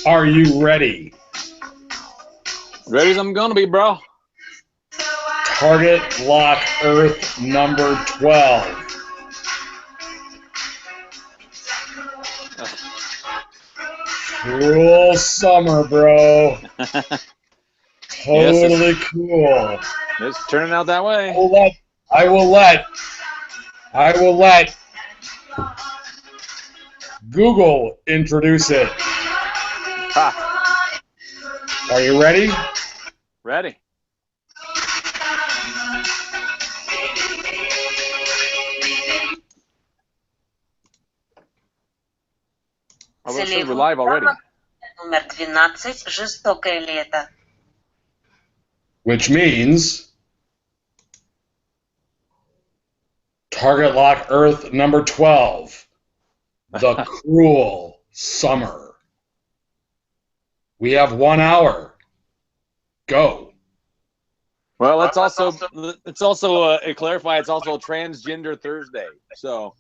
Are you ready? Ready as I'm gonna be, bro. Target Lock Earth number 12. Cool summer, bro. Totally cool. It's turning out that way. I will let Google introduce it. Ha. Are you ready? Ready. We're live already. Номер 12. Жестокое лето. Which means Target Lock Earth number 12. The Cruel Summer. We have 1 hour. Go. Well, let's also clarify. It's also Transgender Thursday. So.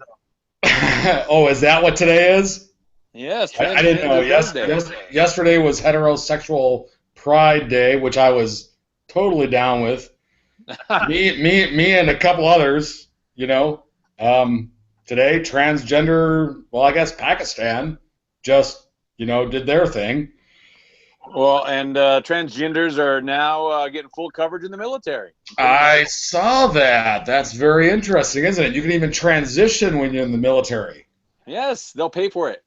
Oh, is that what today is? Yes. I didn't know. Yesterday was Heterosexual Pride Day, which I was totally down with. me, and a couple others. You know. Today, transgender. Well, I guess Pakistan just did their thing. Well, and transgenders are now getting full coverage in the military. I saw that. That's very interesting, isn't it? You can even transition when you're in the military. Yes, they'll pay for it.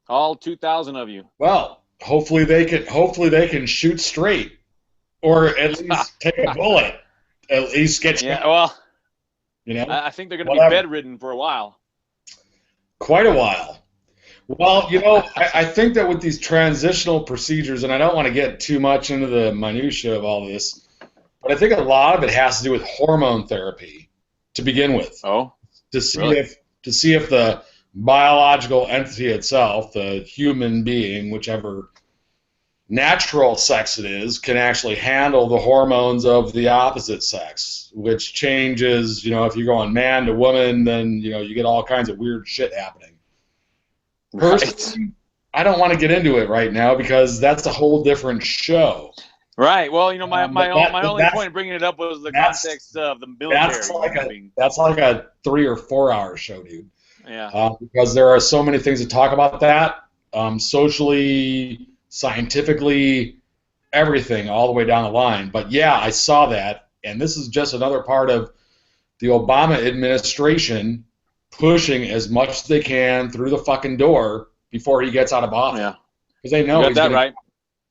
All 2,000 of you. Well, hopefully they can shoot straight, or at least take a bullet. At least get. Yeah. Well. I think they're going to be bedridden for a while. Quite a while. Well, I think that with these transitional procedures, and I don't want to get too much into the minutia of all this, but I think a lot of it has to do with hormone therapy to begin with. Oh, to see if the biological entity itself, the human being, whichever natural sex it is, can actually handle the hormones of the opposite sex, which changes, if you're going man to woman, then, you get all kinds of weird shit happening. Personally, I don't want to get into it right now because that's a whole different show. Right. Well, my only point in bringing it up was the context of the military. That's like a 3 or 4 hour show, dude. Yeah. Because there are so many things to talk about that, socially, scientifically, everything all the way down the line. But yeah, I saw that, and this is just another part of the Obama administration pushing as much as they can through the fucking door before he gets out of office. Yeah, because they know he's that right.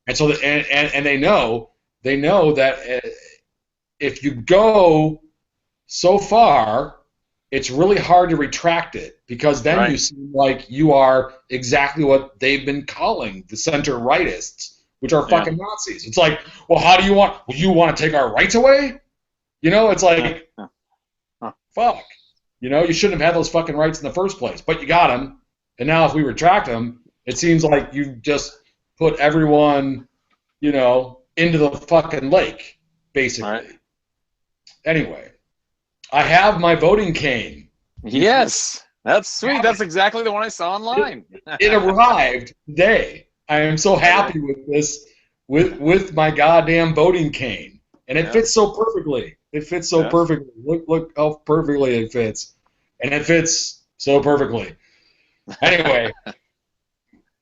And so, and they know that if you go so far, it's really hard to retract it, because then you seem like you are exactly what they've been calling the center-rightists, which are fucking Nazis. It's like, well, how do you want? Well, you want to take our rights away? It's like, fuck. You shouldn't have had those fucking rights in the first place, but you got them, and now if we retract them, it seems like you just put everyone, into the fucking lake, basically. Right. Anyway. I have my voting cane. Yes, that's sweet. That's exactly the one I saw online. It arrived today. I am so happy with this, with my goddamn voting cane, and it fits so perfectly. It fits so perfectly. Look how perfectly it fits, and it fits so perfectly. Anyway,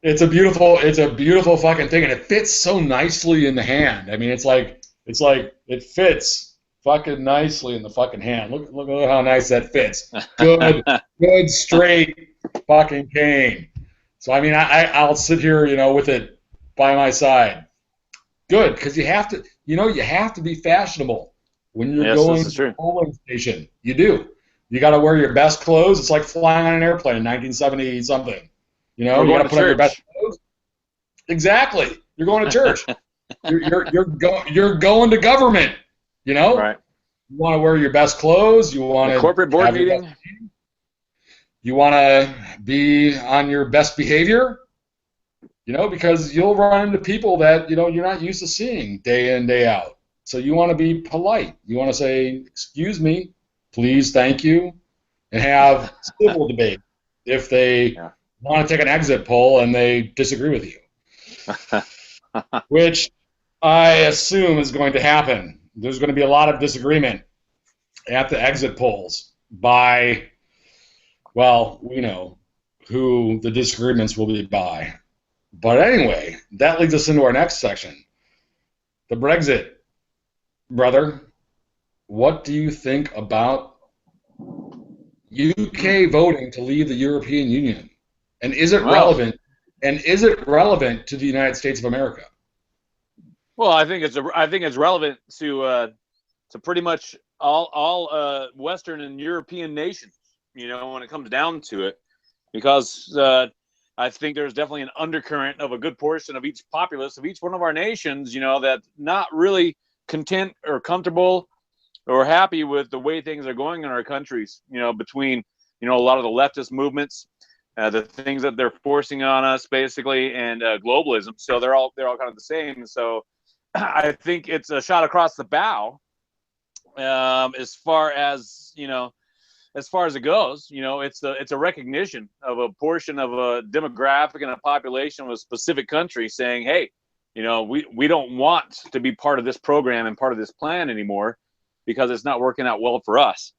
it's a beautiful fucking thing, and it fits so nicely in the hand. I mean, it's like it fits fucking nicely in the fucking hand. Look at how nice that fits. Good straight fucking cane. So I mean, I'll sit here, with it by my side. Good, because you have to, you have to be fashionable when you're going to the polling station. You do. You got to wear your best clothes. It's like flying on an airplane in 1970 something. You got to put on your best clothes. Exactly. You're going to church. you're going to government. Right. You want to wear your best clothes. You want to corporate board meeting. You want to be on your best behavior. Because you'll run into people that you're not used to seeing day in, day out. So you want to be polite. You want to say, "Excuse me, please, thank you," and have civil debate if they want to take an exit poll and they disagree with you, which I assume is going to happen. There's going to be a lot of disagreement at the exit polls by, well, we know who the disagreements will be by. But anyway, that leads us into our next section. The Brexit. Brother, what do you think about UK voting to leave the European Union? And is it relevant? And is it relevant to the United States of America? Well, I think it's relevant to pretty much all Western and European nations. When it comes down to it, because I think there's definitely an undercurrent of a good portion of each populace of each one of our nations, that's not really content or comfortable or happy with the way things are going in our countries, between, a lot of the leftist movements, the things that they're forcing on us basically, and globalism. So they're all kind of the same. So I think it's a shot across the bow as far as it goes. It's a recognition of a portion of a demographic and a population of a specific country saying, hey, we don't want to be part of this program and part of this plan anymore because it's not working out well for us.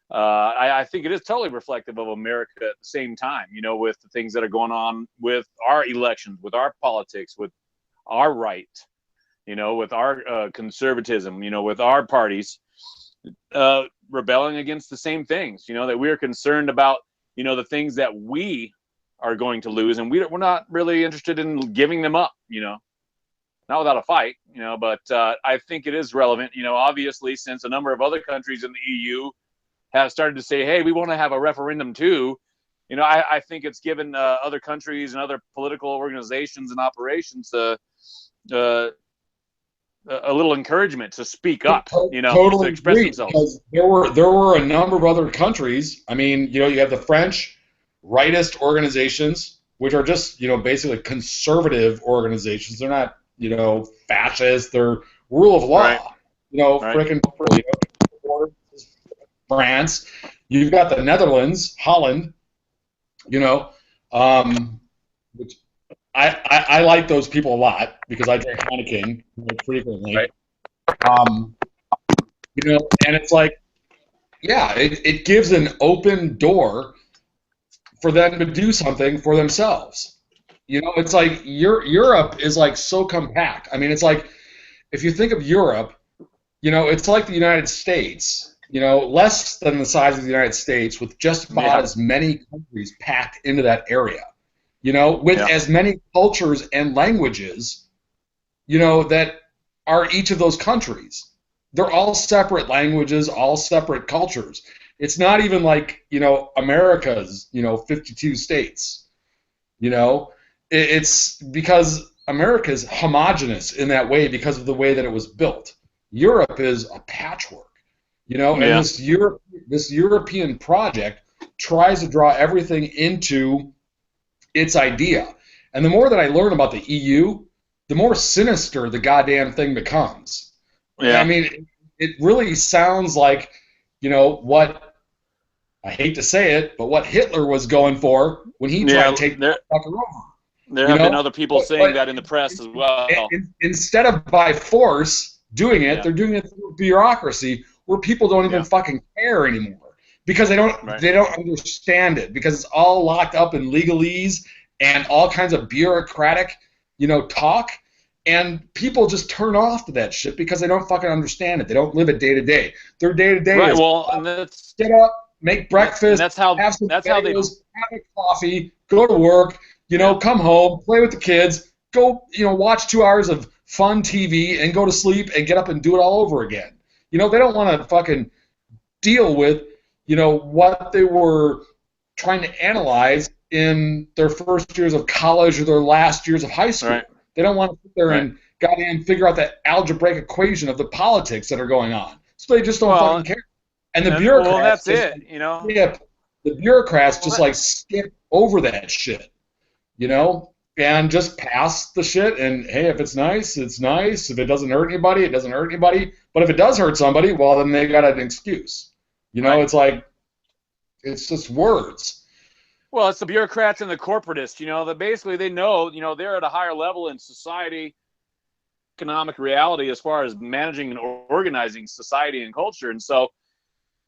I think it is totally reflective of America at the same time, with the things that are going on with our elections, with our politics, with our right, with our conservatism, with our parties. Rebelling against the same things, that we're concerned about, the things that we are going to lose, and we're not really interested in giving them up, not without a fight, but I think it is relevant, obviously, since a number of other countries in the EU have started to say, hey, we want to have a referendum too. I think it's given other countries and other political organizations and operations a little encouragement to speak up, totally to express themselves. There were a number of other countries. I mean, you have the French rightist organizations, which are just, basically conservative organizations. They're not, fascist. They're rule of law. Right. Frickin' France. You've got the Netherlands, Holland. Which I like those people a lot because I drink Heineken frequently. Right. And it's like, yeah, it gives an open door for them to do something for themselves. It's like Europe is like so compact. I mean, it's like if you think of Europe, it's like the United States. Less than the size of the United States, with just about as many countries packed into that area. With as many cultures and languages, that are each of those countries. They're all separate languages, all separate cultures. It's not even like, America's, 52 states. It's because America's homogenous in that way because of the way that it was built. Europe is a patchwork, and this European project tries to draw everything into its idea. And the more that I learn about the EU, the more sinister the goddamn thing becomes. Yeah. I mean, it really sounds like, what, I hate to say it, but what Hitler was going for when he tried to take the fucker over. There have been other people saying that in the press as well. Instead of by force doing it, they're doing it through bureaucracy where people don't even fucking care anymore because they don't understand it because it's all locked up in legalese and all kinds of bureaucratic, talk. And people just turn off to that shit because they don't fucking understand it. They don't live it day to day. Their day to day is get up, make breakfast, have some bagels, have a coffee, go to work, come home, play with the kids, go, watch 2 hours of fun TV and go to sleep and get up and do it all over again. They don't want to fucking deal with, what they were trying to analyze in their first years of college or their last years of high school. Right. They don't want to sit there and goddamn figure out that algebraic equation of the politics that are going on. So they just don't fucking care. And the bureaucrats. Well, that's it. The bureaucrats just skip over that shit, and just pass the shit. And hey, if it's nice, it's nice. If it doesn't hurt anybody, it doesn't hurt anybody. But if it does hurt somebody, well, then they got an excuse. It's like, it's just words. Well, it's the bureaucrats and the corporatists, that basically they know, they're at a higher level in society, economic reality as far as managing and organizing society and culture. And so,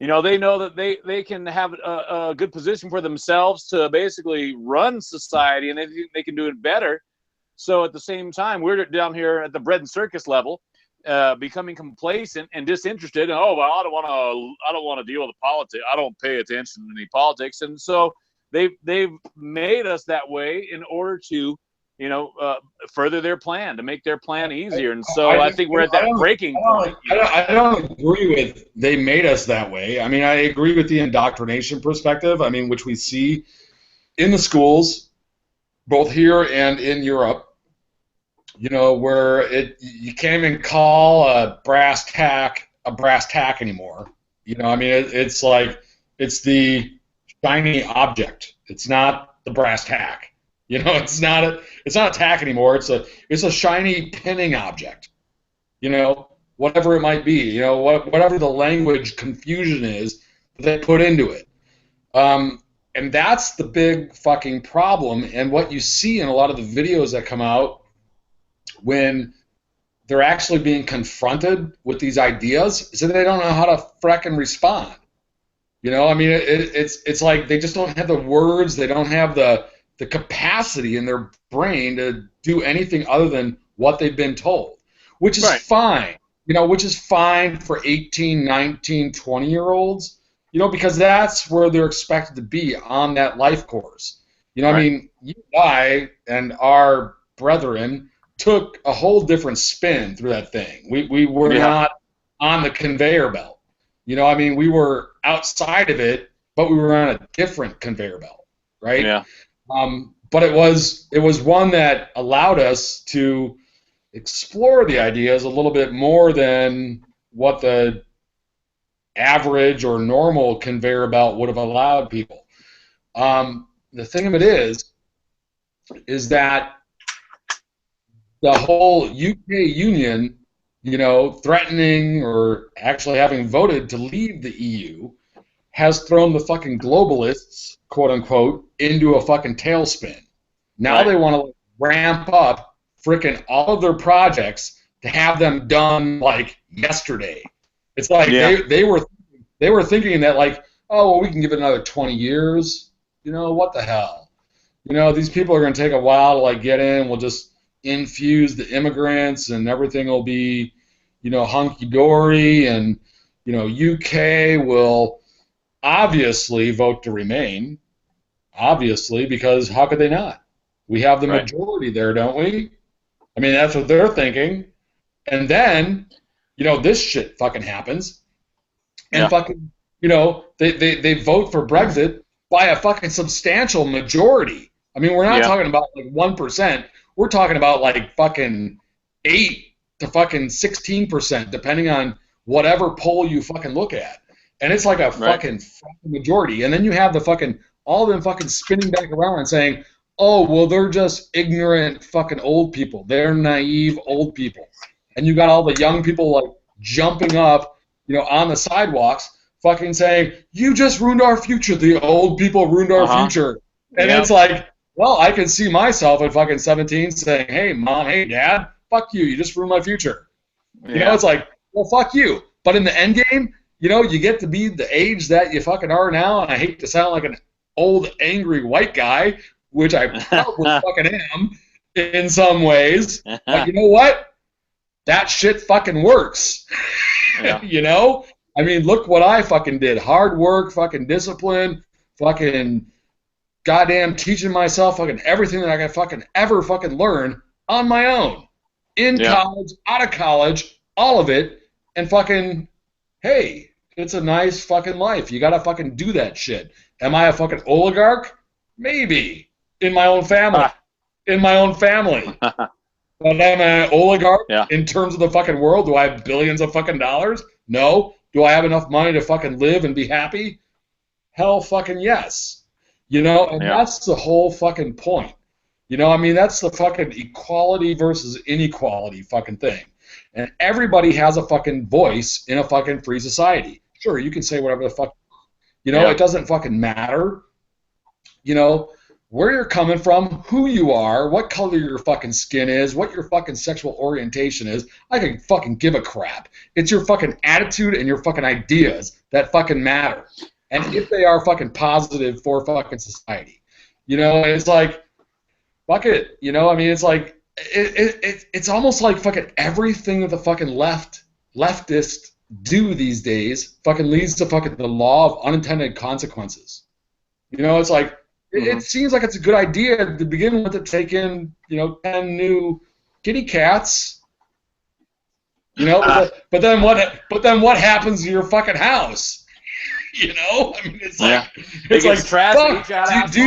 they know that they can have a good position for themselves to basically run society, and they can do it better. So at the same time, we're down here at the bread and circus level, becoming complacent and disinterested. And, well, I don't want to deal with the politics. I don't pay attention to any politics. And so they've made us that way in order to, further their plan, to make their plan easier. And so I think we're at that breaking point. I don't agree with they made us that way. I mean, I agree with the indoctrination perspective, which we see in the schools, both here and in Europe, where you can't even call a brass tack anymore. It's like it's the shiny object. It's not the brass tack. It's not a tack anymore. It's a shiny pinning object. Whatever it might be. Whatever the language confusion is that they put into it. And that's the big fucking problem. And what you see in a lot of the videos that come out when they're actually being confronted with these ideas is that they don't know how to frickin' respond. It's like they just don't have the words. They don't have the capacity in their brain to do anything other than what they've been told, which is fine, which is fine for 18, 19, 20-year-olds, because that's where they're expected to be on that life course. You and I and our brethren took a whole different spin through that thing. We were not on the conveyor belt. We were outside of it, but we were on a different conveyor belt, right? Yeah. But it was one that allowed us to explore the ideas a little bit more than what the average or normal conveyor belt would have allowed people. The thing of it is that the whole UK Union, threatening or actually having voted to leave the EU, has thrown the fucking globalists, quote unquote, into a fucking tailspin. Now they want to ramp up frickin' all of their projects to have them done like yesterday. It's like they were thinking that like, oh well, we can give it another 20 years. What the hell? These people are going to take a while to like get in. We'll just infuse the immigrants and everything will be, hunky dory, and UK will obviously vote to remain. Obviously, because how could they not? We have the majority there, don't we? That's what they're thinking. And then, this shit fucking happens. And fucking, they vote for Brexit by a fucking substantial majority. We're not talking about like 1%. We're talking about like fucking 8 to fucking 16%, depending on whatever poll you fucking look at. And it's like a fucking majority. And then you have the fucking all of them fucking spinning back around and saying, oh, well, they're just ignorant fucking old people. They're naive old people. And you got all the young people like jumping up, on the sidewalks, fucking saying, you just ruined our future. The old people ruined our future. And it's like, well, I can see myself at fucking 17 saying, hey, mom, hey, dad, fuck you. You just ruined my future. It's like, well, fuck you. But in the end game, you get to be the age that you fucking are now, and I hate to sound like an old, angry white guy, which I probably fucking am, in some ways. But you know what? That shit fucking works. Yeah. You know? I mean, look what I fucking did. Hard work, fucking discipline, fucking goddamn teaching myself fucking everything that I could fucking ever fucking learn on my own. In college, out of college, all of it, and fucking, hey, it's a nice fucking life. You gotta fucking do that shit. Am I a fucking oligarch? Maybe. In my own family. In my own family. But am I an oligarch in terms of the fucking world? Do I have billions of fucking dollars? No. Do I have enough money to fucking live and be happy? Hell fucking yes. You know, and that's the whole fucking point. You know, I mean, that's the fucking equality versus inequality fucking thing. And everybody has a fucking voice in a fucking free society. Sure, you can say whatever the fuck. You know, it doesn't fucking matter. You know, where you're coming from, who you are, what color your fucking skin is, what your fucking sexual orientation is. I can fucking give a crap. It's your fucking attitude and your fucking ideas that fucking matter. And if they are fucking positive for fucking society. You know, and it's like, fuck it. You know, I mean, it's like, it's almost like fucking everything that the fucking leftists do these days fucking leads to fucking the law of unintended consequences. You know, it's like, it seems like it's a good idea to begin with to take in, you know, 10 new kitty cats. You know, but then what happens to your fucking house? You know, I mean, it's like it's like trash. Fuck. Do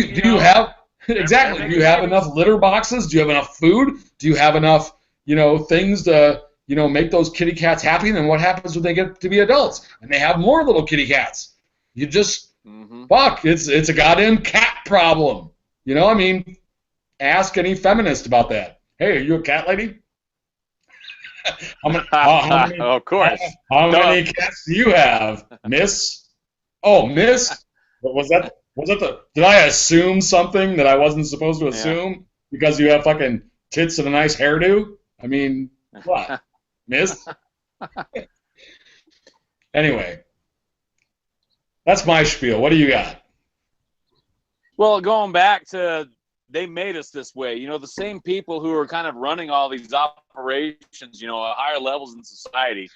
you have exactly? Do you have enough litter boxes? Do you have enough food? Do you have enough, you know, things to, you know, make those kitty cats happy? And then what happens when they get to be adults and they have more little kitty cats? You just fuck. It's a goddamn cat problem. You know, I mean, ask any feminist about that. Hey, are you a cat lady? How many, of course. How many cats do you have, Miss? Oh, Miss? Was that the? Did I assume something that I wasn't supposed to assume because you have fucking tits and a nice hairdo? I mean, what, Miss? Anyway, that's my spiel. What do you got? Well, going back to, they made us this way. You know, the same people who are kind of running all these operations, you know, at higher levels in society,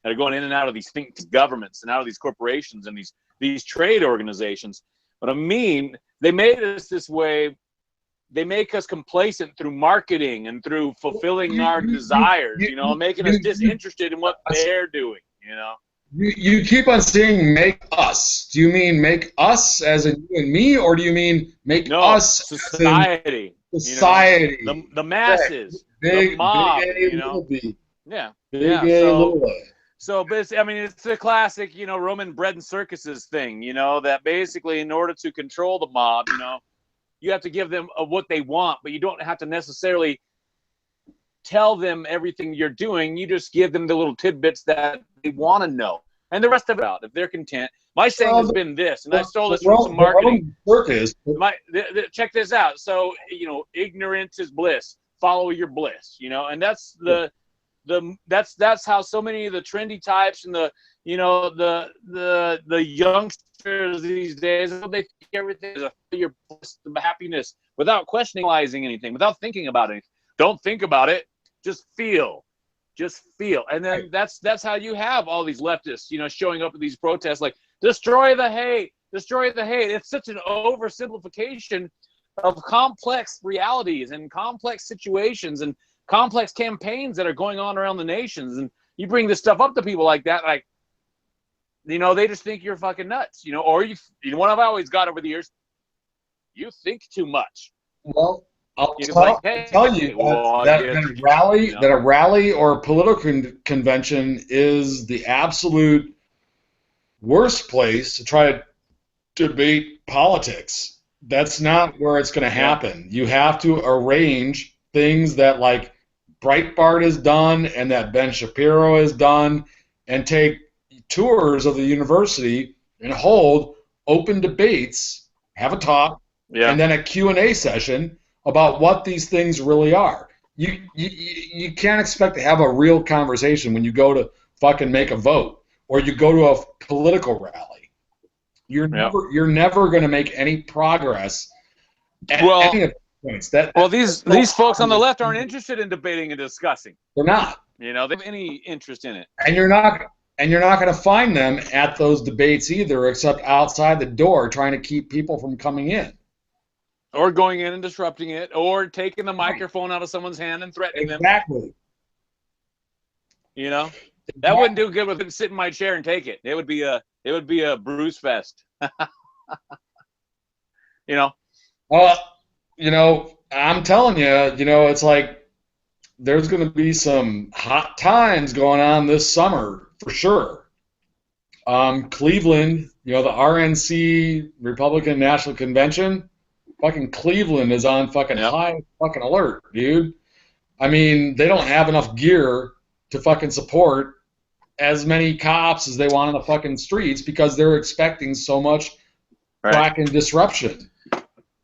that are going in and out of these governments and out of these corporations and these trade organizations. But I mean, they made us this way. They make us complacent through marketing and through fulfilling our desires, you know, making us disinterested in what they're doing, you know. You keep on saying make us. Do you mean make us as in you and me, or do you mean make us society? Society. You know, the masses, big, the mob, big A, you know. B. Yeah. Big A, little A. So, I mean, it's a classic, you know, Roman bread and circuses thing, you know, that basically in order to control the mob, you know, you have to give them what they want, but you don't have to necessarily tell them everything you're doing. You just give them the little tidbits that they want to know. And the rest of it out, if they're content. My saying has been this, and I stole this from some marketing. Check this out. So, you know, ignorance is bliss. Follow your bliss, you know, and that's that's how so many of the trendy types and the, you know, the youngsters these days, they think everything is your bliss, happiness, without questioning anything, without thinking about anything. Don't think about it. Just feel. And then that's how you have all these leftists, you know, showing up at these protests like, destroy the hate. It's such an oversimplification of complex realities and complex situations and complex campaigns that are going on around the nations. And you bring this stuff up to people like that, like, you know, they just think you're fucking nuts, you know, or you know what I've always got over the years, you think too much. Well, I'll tell you that a rally or a political convention is the absolute worst place to try to debate politics. That's not where it's going to happen. You have to arrange things that like Breitbart has done and that Ben Shapiro has done, and take tours of the university and hold open debates, have a talk, and then a Q&A session about what these things really are. You can't expect to have a real conversation when you go to fucking make a vote or you go to a political rally. You're never going to make any progress. points. Well, these folks on the left aren't interested in debating and discussing. They're not. You know, they have any interest in it. And you're not going to find them at those debates either, except outside the door trying to keep people from coming in. Or going in and disrupting it, or taking the microphone out of someone's hand and threatening them. Exactly. You know, that wouldn't do good with him sit in my chair and take it. It would be a bruise fest. You know. Well, you know, I'm telling you, you know, it's like there's going to be some hot times going on this summer for sure. Cleveland, you know, the RNC Republican National Convention. Fucking Cleveland is on fucking high fucking alert, dude. I mean, they don't have enough gear to fucking support as many cops as they want on the fucking streets because they're expecting so much fucking disruption.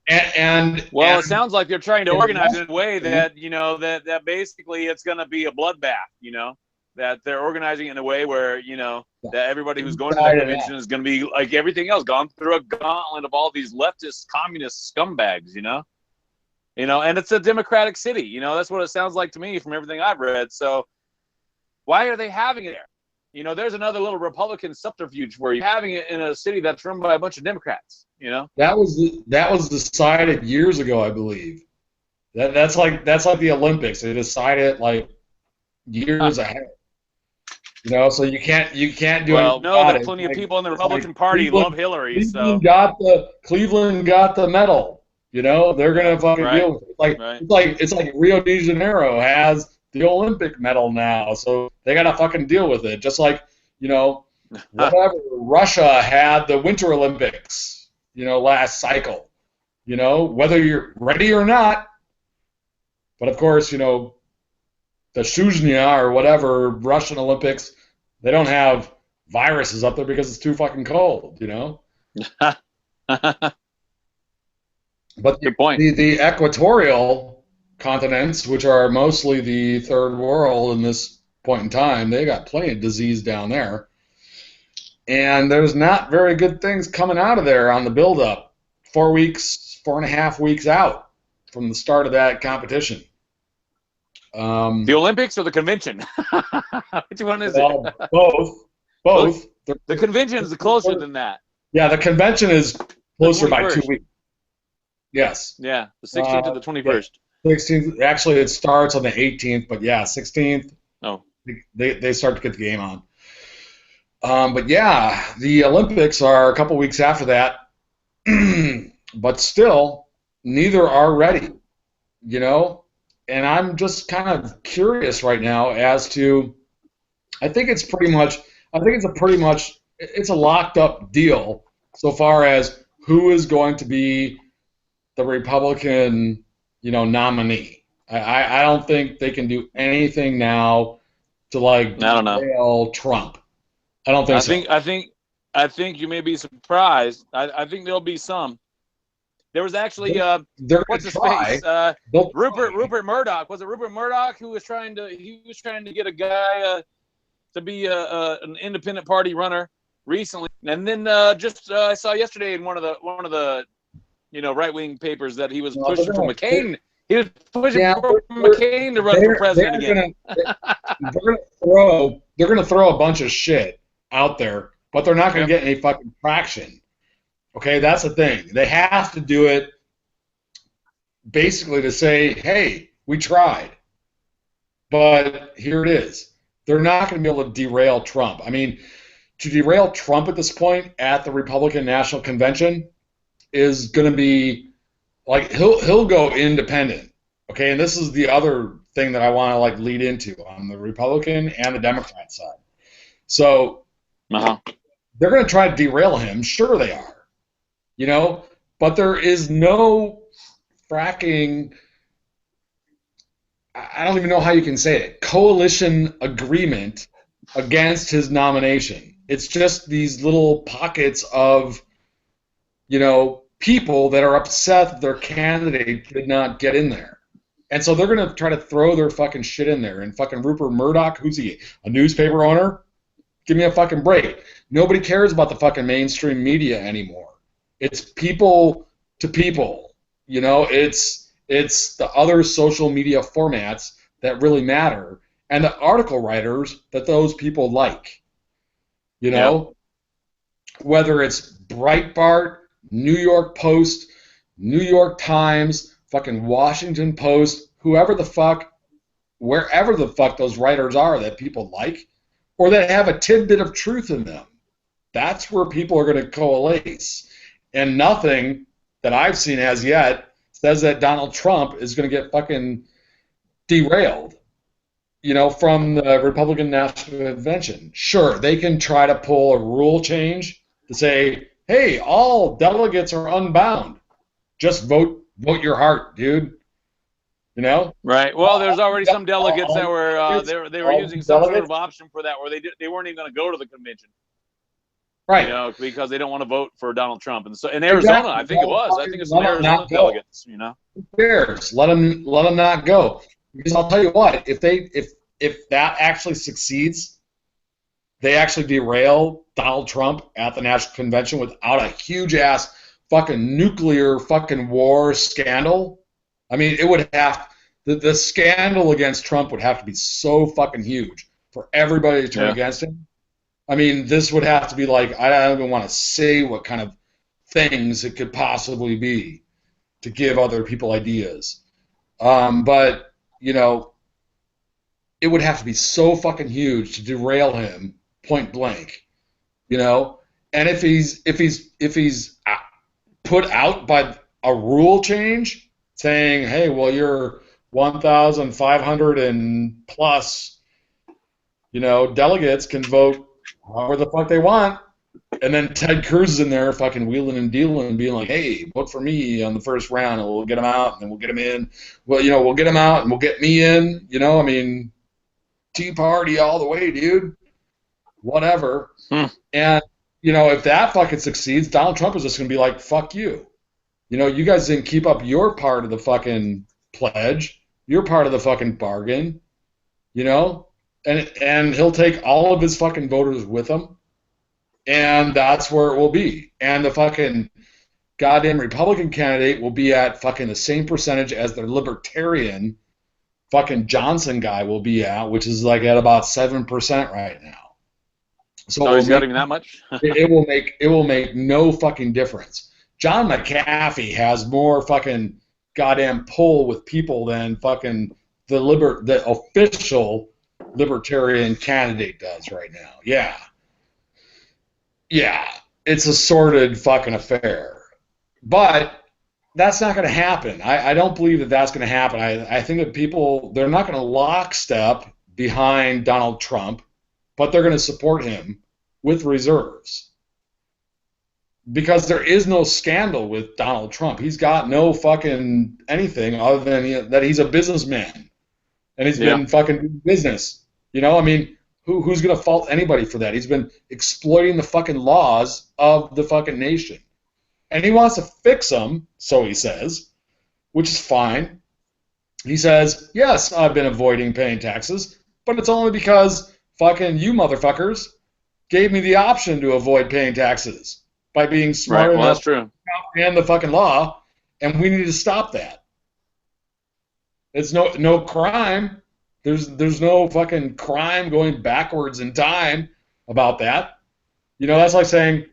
It sounds like they're trying to organize it in a way that, you know, that basically it's going to be a bloodbath, you know, that they're organizing it in a way where, you know, that everybody who's going to the convention is going to be like everything else, gone through a gauntlet of all these leftist communist scumbags, you know, and it's a democratic city, you know, that's what it sounds like to me from everything I've read. So why are they having it there? You know, there's another little Republican subterfuge for you having it in a city that's run by a bunch of Democrats, you know. That was decided years ago, I believe. That's like the Olympics. They decided like years ahead. You know, so you can't do anything. Well, no, there's plenty of people in the Republican Party love Hillary. Cleveland got the medal. You know, they're gonna fucking deal with it. It's like Rio de Janeiro has the Olympic medal now, so they gotta fucking deal with it. Just like, you know, whatever Russia had the Winter Olympics, you know, last cycle. You know, whether you're ready or not. But of course, you know, the Shuzhnya or whatever Russian Olympics, they don't have viruses up there because it's too fucking cold, you know. But good point. The equatorial continents, which are mostly the third world in this point in time, they got plenty of disease down there. And there's not very good things coming out of there on the build-up. 4.5 weeks out from the start of that competition. The Olympics or the convention? Which one is it? Both. The convention is closer than that. Yeah, the convention is closer by 2 weeks. Yes. Yeah, the 16th to the 21st. 16th. Actually, it starts on the 18th, but yeah, 16th. Oh. They start to get the game on. But yeah, the Olympics are a couple weeks after that. But still, neither are ready. You know? And I'm just kind of curious right now as to, I think it's a locked up deal so far as who is going to be the Republican, you know, nominee. I don't think they can do anything now to like derail Trump. I don't think so. I think you may be surprised. I think there'll be some. There was actually what's his face? Rupert Murdoch. Was it Rupert Murdoch who was trying to get a guy to be an independent party runner recently? And then I saw yesterday in one of the you know, right-wing papers that he was pushing for McCain. He was pushing for McCain to run for president again. They're gonna throw a bunch of shit out there, but they're not gonna get any fucking traction. Okay, that's the thing. They have to do it basically to say, hey, we tried. But here it is. They're not going to be able to derail Trump. I mean, to derail Trump at this point at the Republican National Convention is going to be like he'll go independent. Okay, and this is the other thing that I want to like lead into on the Republican and the Democrat side. So they're going to try to derail him. Sure they are. You know, but there is no fracking, I don't even know how you can say it, coalition agreement against his nomination. It's just these little pockets of, you know, people that are upset that their candidate did not get in there. And so they're going to try to throw their fucking shit in there. And fucking Rupert Murdoch, who's he, a newspaper owner? Give me a fucking break. Nobody cares about the fucking mainstream media anymore. It's people to people, you know. It's It's the other social media formats that really matter, and the article writers that those people like. You know, whether it's Breitbart, New York Post, New York Times, fucking Washington Post, whoever the fuck, wherever the fuck those writers are that people like, or that have a tidbit of truth in them. That's where people are going to coalesce. And nothing that I've seen as yet says that Donald Trump is going to get fucking derailed, you know, from the Republican National Convention. Sure, they can try to pull a rule change to say, hey, all delegates are unbound. Just vote your heart, dude. You know? Right. Well, there's already some delegates that were they were using some sort of option for that, where they weren't even going to go to the convention. Right. You know, because they don't want to vote for Donald Trump. And so in Arizona, I think it was. I think it's some Arizona delegates. You know. Who cares? Let them not go. Because I'll tell you what, if that actually succeeds, they actually derail Donald Trump at the National Convention without a huge ass fucking nuclear fucking war scandal. I mean, it would have the scandal against Trump would have to be so fucking huge for everybody to turn against him. I mean, this would have to be like, I don't even want to say what kind of things it could possibly be to give other people ideas. But, you know, it would have to be so fucking huge to derail him point blank, you know? And if he's put out by a rule change saying, hey, well, you're 1,500 and plus, you know, delegates can vote however the fuck they want, and then Ted Cruz is in there fucking wheeling and dealing and being like, hey, vote for me on the first round and we'll get him out and then we'll get him in. Well, you know, we'll get him out and we'll get me in. You know, I mean, Tea Party all the way, dude. Whatever. And, you know, if that fucking succeeds, Donald Trump is just going to be like, fuck you. You know, you guys didn't keep up your part of the fucking pledge, your part of the fucking bargain, you know? And he'll take all of his fucking voters with him, and that's where it will be. And the fucking goddamn Republican candidate will be at fucking the same percentage as the Libertarian fucking Johnson guy will be at, which is like at about 7% right now. So he's got even that much? it will make no fucking difference. John McAfee has more fucking goddamn pull with people than fucking the official Libertarian candidate does right now. Yeah, it's a sordid fucking affair. But that's not going to happen. I don't believe that that's going to happen. I think that people, they're not going to lockstep behind Donald Trump, but they're going to support him with reserves. Because there is no scandal with Donald Trump. He's got no fucking anything other than that he's a businessman. And he's been fucking doing business. You know, I mean, who's going to fault anybody for that? He's been exploiting the fucking laws of the fucking nation. And he wants to fix them, so he says, which is fine. He says, yes, I've been avoiding paying taxes, but it's only because fucking you motherfuckers gave me the option to avoid paying taxes by being smart enough to comprehend the fucking law, and we need to stop that. It's no crime. There's no fucking crime going backwards in time about that. You know, that's like saying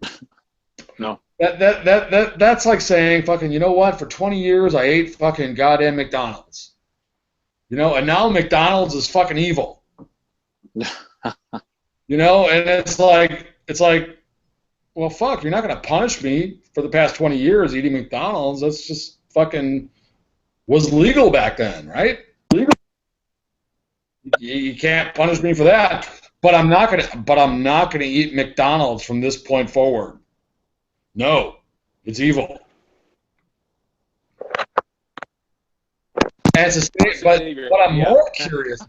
no. That's like saying fucking, you know what? For 20 years I ate fucking goddamn McDonald's. You know, and now McDonald's is fucking evil. You know, and it's like, well, fuck, you're not gonna punish me for the past 20 years eating McDonald's. That's just fucking was legal back then, right? Legal. You can't punish me for that. But I'm not gonna eat McDonald's from this point forward. No, it's evil. And it's a state, but what I'm more curious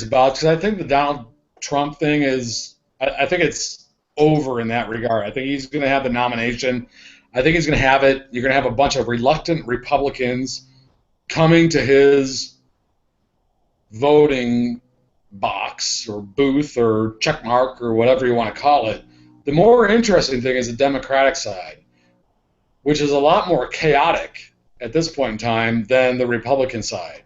about, because I think the Donald Trump thing is, I think it's over in that regard. I think he's going to have the nomination. I think he's going to have it. You're going to have a bunch of reluctant Republicans coming to his voting box or booth or check mark or whatever you want to call it. The more interesting thing is the Democratic side, which is a lot more chaotic at this point in time than the Republican side.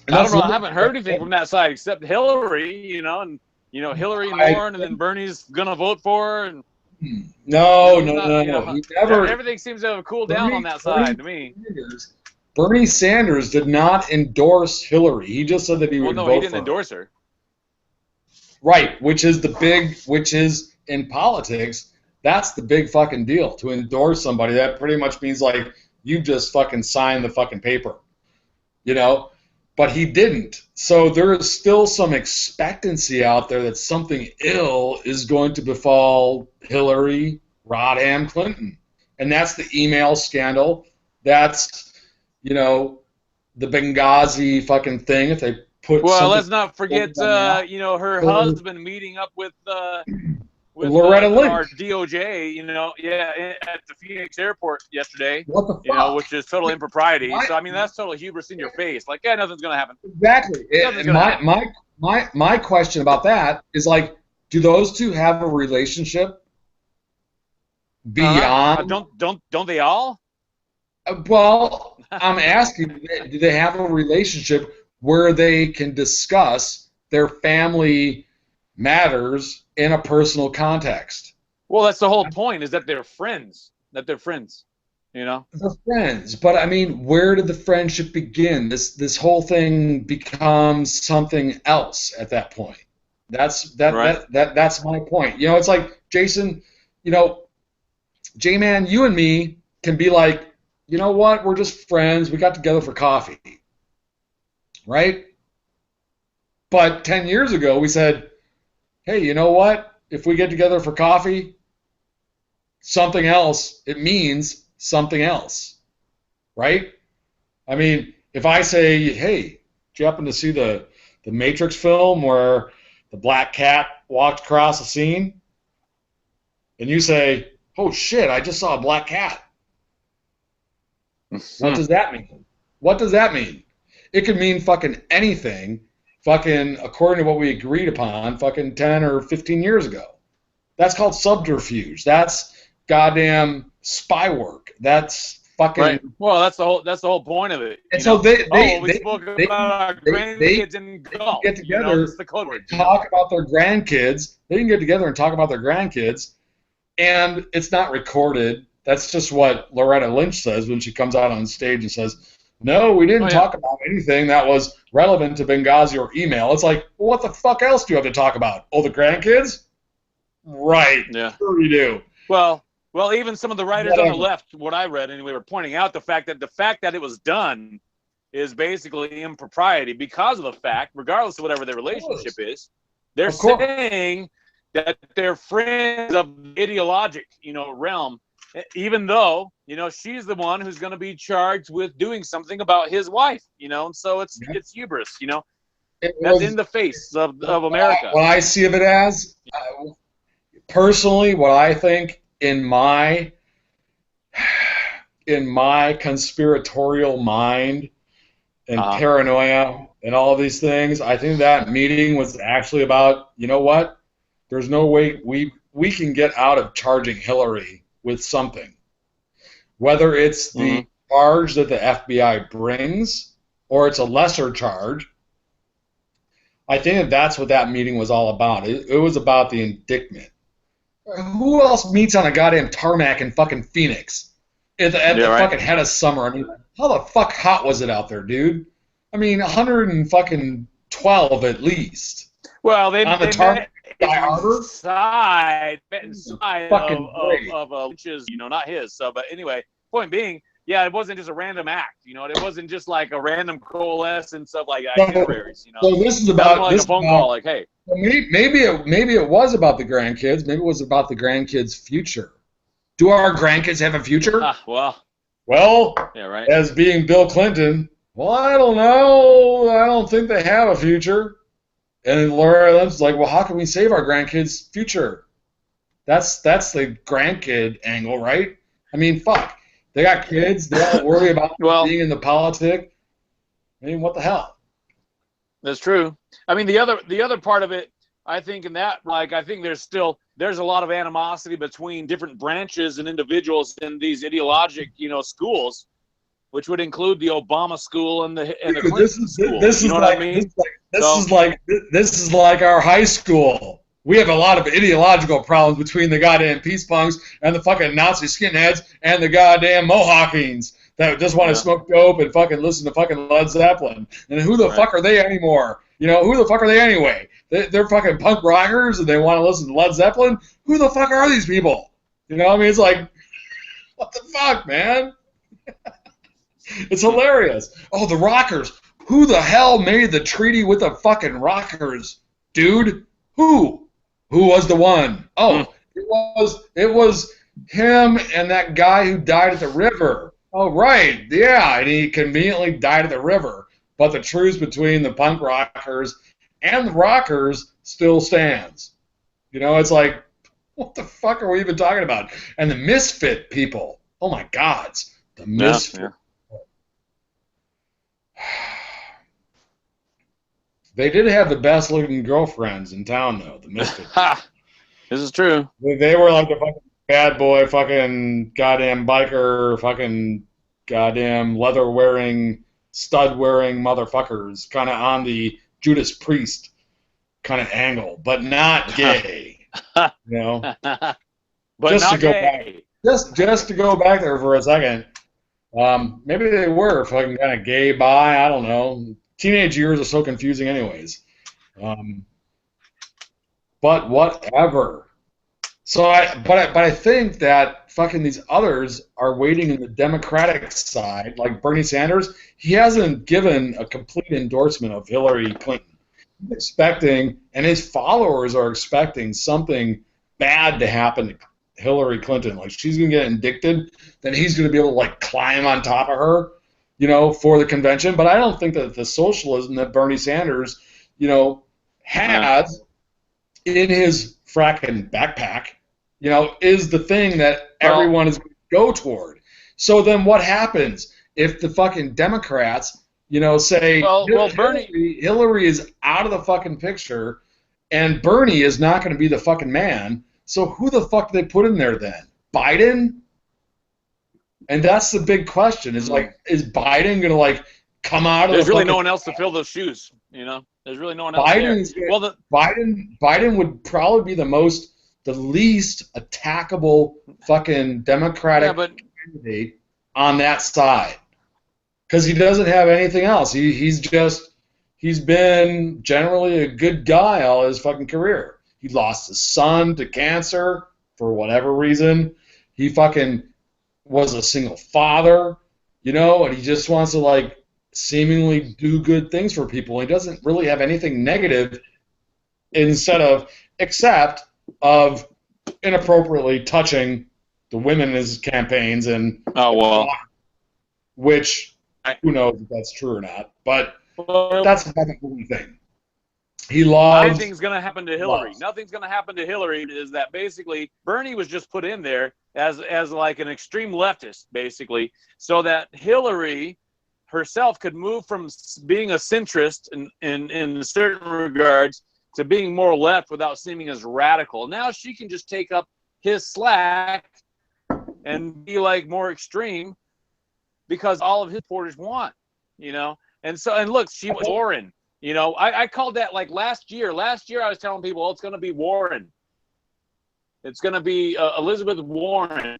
I don't know. I haven't heard anything from that side except Hillary, and Hillary and Warren, and then Bernie's gonna vote for her. And no. He never. Everything seems to have cooled down on that side to me. Bernie Sanders did not endorse Hillary. He just said that he would vote for her. He didn't endorse her. Right, which is in politics, that's the big fucking deal. To endorse somebody, that pretty much means like you just fucking signed the fucking paper, But he didn't. So there is still some expectancy out there that something ill is going to befall Hillary Rodham Clinton. And that's the email scandal. That's, the Benghazi fucking thing. If they put let's not forget, her husband meeting up with Loretta Lynch, our DOJ, at the Phoenix airport yesterday. What the fuck? Which is total impropriety. So I mean, that's total hubris in your face. Like, yeah, nothing's gonna happen. Exactly. My question about that is like, do those two have a relationship beyond? Don't they all? Well, I'm asking, do they have a relationship where they can discuss their family matters in a personal context? Well, that's the whole point, is that they're friends. They're friends, They're friends, but I mean, where did the friendship begin? This whole thing becomes something else at that point. That's my point. It's like, Jason, J-Man, you and me can be like, you know what? We're just friends. We got together for coffee, right? But 10 years ago, we said, hey, you know what? If we get together for coffee, something else, it means something else, right? I mean, if I say, hey, did you happen to see the Matrix film where the black cat walked across the scene? And you say, oh shit, I just saw a black cat. What does that mean? What does that mean? It could mean fucking anything, fucking according to what we agreed upon, fucking 10 or 15 years ago. That's called subterfuge. That's goddamn spy work. That's fucking. Right. Well, that's the whole point of it. And so we spoke about our grandkids in golf. Get together, talk about their grandkids. They can get together and talk about their grandkids, and it's not recorded. That's just what Loretta Lynch says when she comes out on stage and says, no, we didn't talk about anything that was relevant to Benghazi or email. It's like, well, what the fuck else do you have to talk about? Oh, the grandkids? Right. Yeah. Sure you do. Well, even some of the writers on the left, what I read anyway, were pointing out the fact that it was done is basically impropriety because of the fact, regardless of whatever their relationship is, they're saying that they're friends of the ideologic, realm. Even though, she's the one who's going to be charged with doing something about his wife, and so it's hubris, that's in the face of America. What I see of it as, personally, what I think in my conspiratorial mind and paranoia and all of these things, I think that meeting was actually about, you know what? There's no way we can get out of charging Hillary with something, whether it's the charge that the FBI brings or it's a lesser charge. I think that's what that meeting was all about. It was about the indictment. Who else meets on a goddamn tarmac in fucking Phoenix at the fucking head of summer? I mean, how the fuck hot was it out there, dude? I mean, 112 at least. Well, they side of Lynch's, not his. So, but anyway, point being, it wasn't just a random act. It wasn't just like a random coalescence of like itineraries. So this is about like a phone call, like, hey. Maybe it was about the grandkids. Maybe it was about the grandkids' future. Do our grandkids have a future? Well, yeah, right. As being Bill Clinton, well, I don't know. I don't think they have a future. And Laura Lynch's like, well, how can we save our grandkids' future? That's the grandkid angle, right? I mean, fuck. They got kids. They don't worry about being in the politics. I mean, what the hell? That's true. I mean, the other part of it, I think in that, like, I think there's a lot of animosity between different branches and individuals in these ideologic, schools, which would include the Obama school and the Clinton school. This you know is what like I mean? this is like our high school. We have a lot of ideological problems between the goddamn peace punks and the fucking Nazi skinheads and the goddamn Mohawkings that just want to smoke dope and fucking listen to fucking Led Zeppelin. And who the fuck are they anymore? Who the fuck are they anyway? They're fucking punk rockers and they want to listen to Led Zeppelin? Who the fuck are these people? You know what I mean? It's like, what the fuck, man? It's hilarious. Oh, the rockers. Who the hell made the treaty with the fucking rockers, dude? Who? Who was the one? Oh, it was him and that guy who died at the river. Oh, right. Yeah, and he conveniently died at the river. But the truce between the punk rockers and the rockers still stands. It's like, what the fuck are we even talking about? And the misfit people. Oh, my gods. The misfit. Yeah. They did have the best looking girlfriends in town, though. The Misfits. This is true. They were like the fucking bad boy, fucking goddamn biker, fucking goddamn leather wearing, stud wearing motherfuckers, kind of on the Judas Priest kind of angle, but not gay. But just not to go gay. Back, just to go back there for a second. Maybe they were fucking kind of gay bi. I don't know. Teenage years are so confusing, anyways. But whatever. So I think that fucking these others are waiting in the Democratic side, like Bernie Sanders. He hasn't given a complete endorsement of Hillary Clinton. He's expecting, and his followers are expecting something bad to happen to Hillary Clinton. Like she's gonna get indicted, then he's gonna be able to like climb on top of her, for the convention. But I don't think that the socialism that Bernie Sanders, has in his fracking backpack, is the thing that everyone is going to go toward. So then what happens if the fucking Democrats, say Hillary is out of the fucking picture and Bernie is not going to be the fucking man? So who the fuck do they put in there then? Biden? And that's the big question. Is Biden gonna come out of? There's really no one else to fill those shoes. There's really no one else. Biden would probably be the least attackable fucking Democratic candidate on that side, because he doesn't have anything else. He's been generally a good guy all his fucking career. He lost his son to cancer for whatever reason. He fucking was a single father, and he just wants to seemingly do good things for people. He doesn't really have anything negative except of inappropriately touching the women in his campaigns and which who knows if that's true or not, but that's another thing. Nothing's going to happen to Hillary. Nothing's going to happen to Hillary. Is that basically Bernie was just put in there as like an extreme leftist, basically, so that Hillary herself could move from being a centrist in certain regards to being more left without seeming as radical. Now she can just take up his slack and be more extreme because all of his supporters want, And look, she was Warren. I called that last year. Last year I was telling people, it's going to be Warren. It's going to be Elizabeth Warren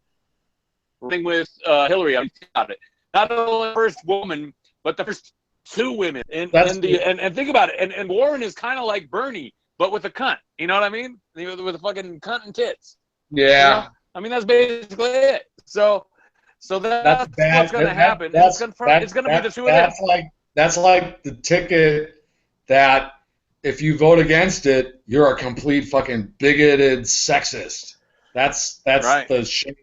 running with Hillary. I'm about it. Not only the first woman, but the first two women. And think about it. And Warren is kind of like Bernie, but with a cunt. You know what I mean? With a fucking cunt and tits. Yeah. That's basically it. So that's what's going to happen. It's going to be the two of them. That's like the ticket that if you vote against it, you're a complete fucking bigoted sexist. That's right. The shame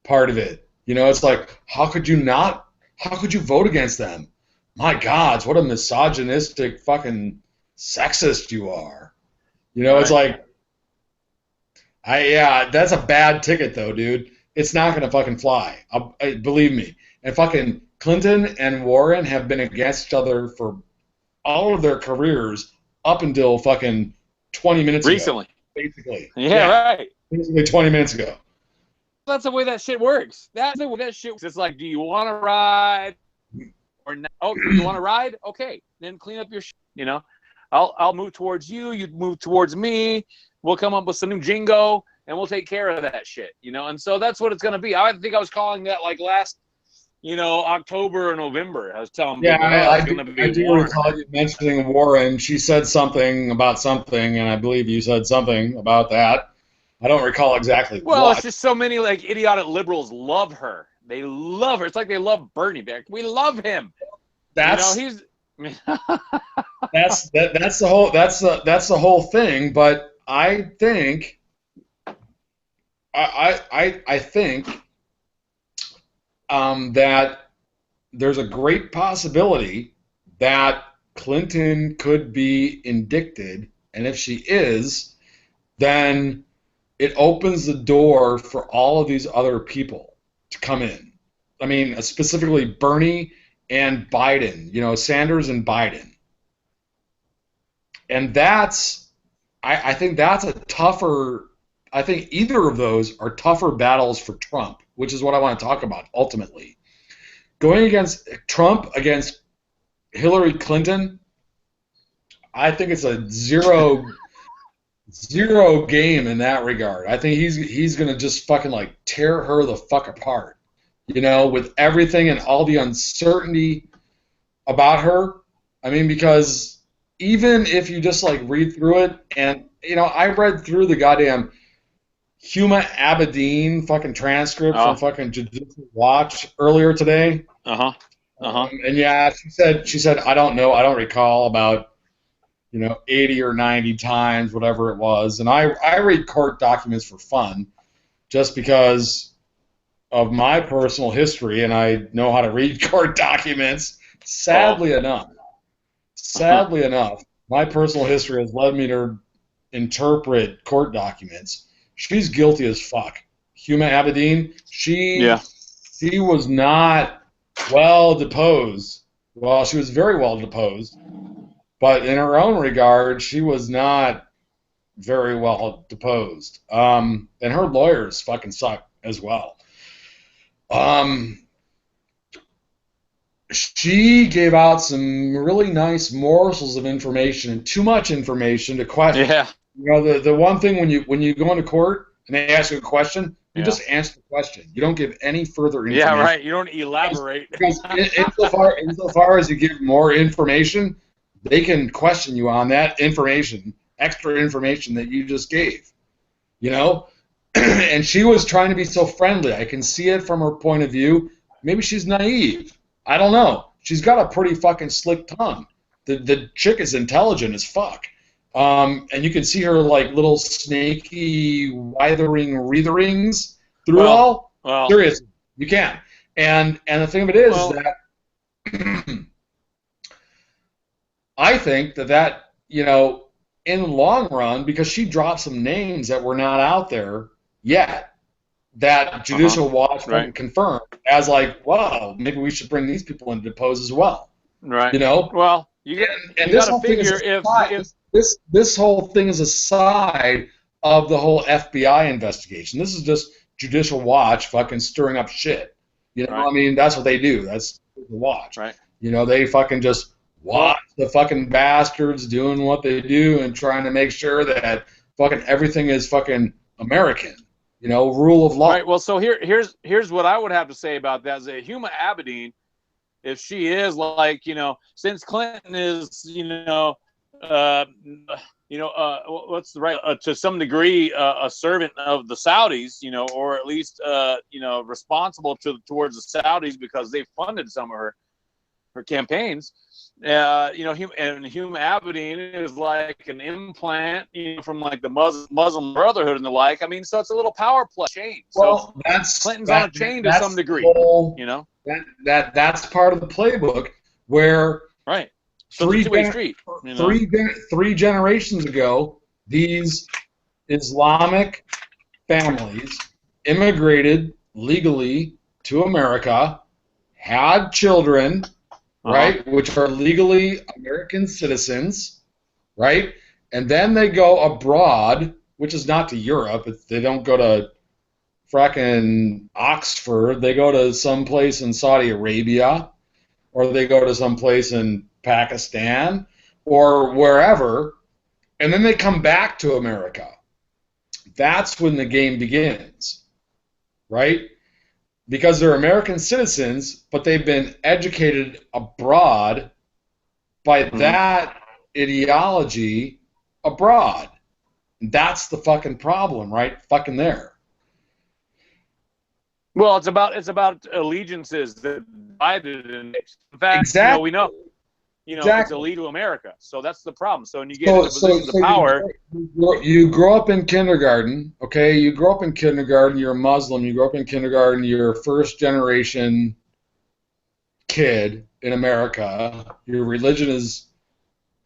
part of it. It's like, how could you vote against them? My God, what a misogynistic fucking sexist you are. It's like, that's a bad ticket though, dude. It's not gonna fucking fly. Believe me. And fucking Clinton and Warren have been against each other for all of their careers up until fucking 20 minutes recently. ago. Basically. Yeah, right. Basically 20 minutes ago. That's the way that shit works. That's the way that shit works. It's like, do you want to ride or not? Oh, you want to ride? Okay, then clean up your shit. You know, I'll move towards you. You move towards me. We'll come up with some new jingo, and we'll take care of that shit. You know, and so that's what it's gonna be. I think I was calling that like last, October or November. I was telling people, I be do recall you mentioning Warren. She said something about something, and I believe you said something about that. I don't recall exactly what. It's just so many like idiotic liberals love her. They love her. It's like they love Bernie back. We love him. That's he's that's the whole thing. But I think I think that there's a great possibility that Clinton could be indicted, and if she is, then it opens the door for all of these other people to come in. I mean, specifically Bernie and Biden, Sanders and Biden. And I think that's I think either of those are tougher battles for Trump, which is what I want to talk about ultimately. Going against Trump against Hillary Clinton, I think it's a zero game in that regard. I think he's gonna just fucking like tear her the fuck apart, with everything and all the uncertainty about her. I mean, because even if you just like read through it, and I read through the goddamn Huma Abedin fucking transcript from fucking Judicial Watch earlier today. And yeah, she said I don't know, I don't recall, about 80 or 90 times, whatever it was. And I read court documents for fun, just because of my personal history, and I know how to read court documents. Sadly enough, my personal history has led me to interpret court documents. She's guilty as fuck. Huma Abedin, she was not well deposed. Well, she was very well deposed. But in her own regard, she was not very well deposed. And her lawyers fucking suck as well. She gave out some really nice morsels of information, and too much information to question. Yeah. The one thing when you go into court and they ask you a question, you just answer the question. You don't give any further information. Yeah, right. You don't elaborate. Because insofar as you give more information, they can question you on that information, extra information that you just gave, And she was trying to be so friendly. I can see it from her point of view. Maybe she's naive. I don't know. She's got a pretty fucking slick tongue. The chick is intelligent as fuck. And you can see her like little snaky withering wreatherings through it all. Well, seriously, you can. And the thing of it is that I think that in the long run, because she dropped some names that were not out there yet, that Judicial Watch confirmed as like, wow, maybe we should bring these people into depose as well. Right. Well, you got to figure if this whole thing is a side of the whole FBI investigation. This is just Judicial Watch fucking stirring up shit. I mean, that's what they do. That's the Watch. Right. They fucking just watch the fucking bastards doing what they do and trying to make sure that fucking everything is fucking American. Rule of law. Right. Well, so here's what I would have to say about that. Is that Huma Abedin, if she is like, since Clinton is, what's the right, to some degree, a servant of the Saudis, or at least, responsible towards the Saudis because they funded some of her campaigns. And Huma Abedin is like an implant, from like the Muslim Brotherhood and the like. I mean, so it's a little power play chain. Well, so Clinton's on a chain to some degree. That's part of the playbook where right. So three generations ago, these Islamic families immigrated legally to America, had children, right, which are legally American citizens, right, and then they go abroad, which is not to Europe. They don't go to fracking Oxford. They go to some place in Saudi Arabia, or they go to some place in Pakistan, or wherever, and then they come back to America. That's when the game begins, right? Because they're American citizens, but they've been educated abroad by that ideology abroad. That's the fucking problem, right? Fucking there. Well, it's about allegiances that divided, and in fact, Exactly. we know, Exactly. it's illegal to America. So that's the problem. So when you get into positions of power, you grow up in kindergarten, okay? You grow up in kindergarten. You're a Muslim. You grow up in kindergarten. You're a first generation kid in America. Your religion is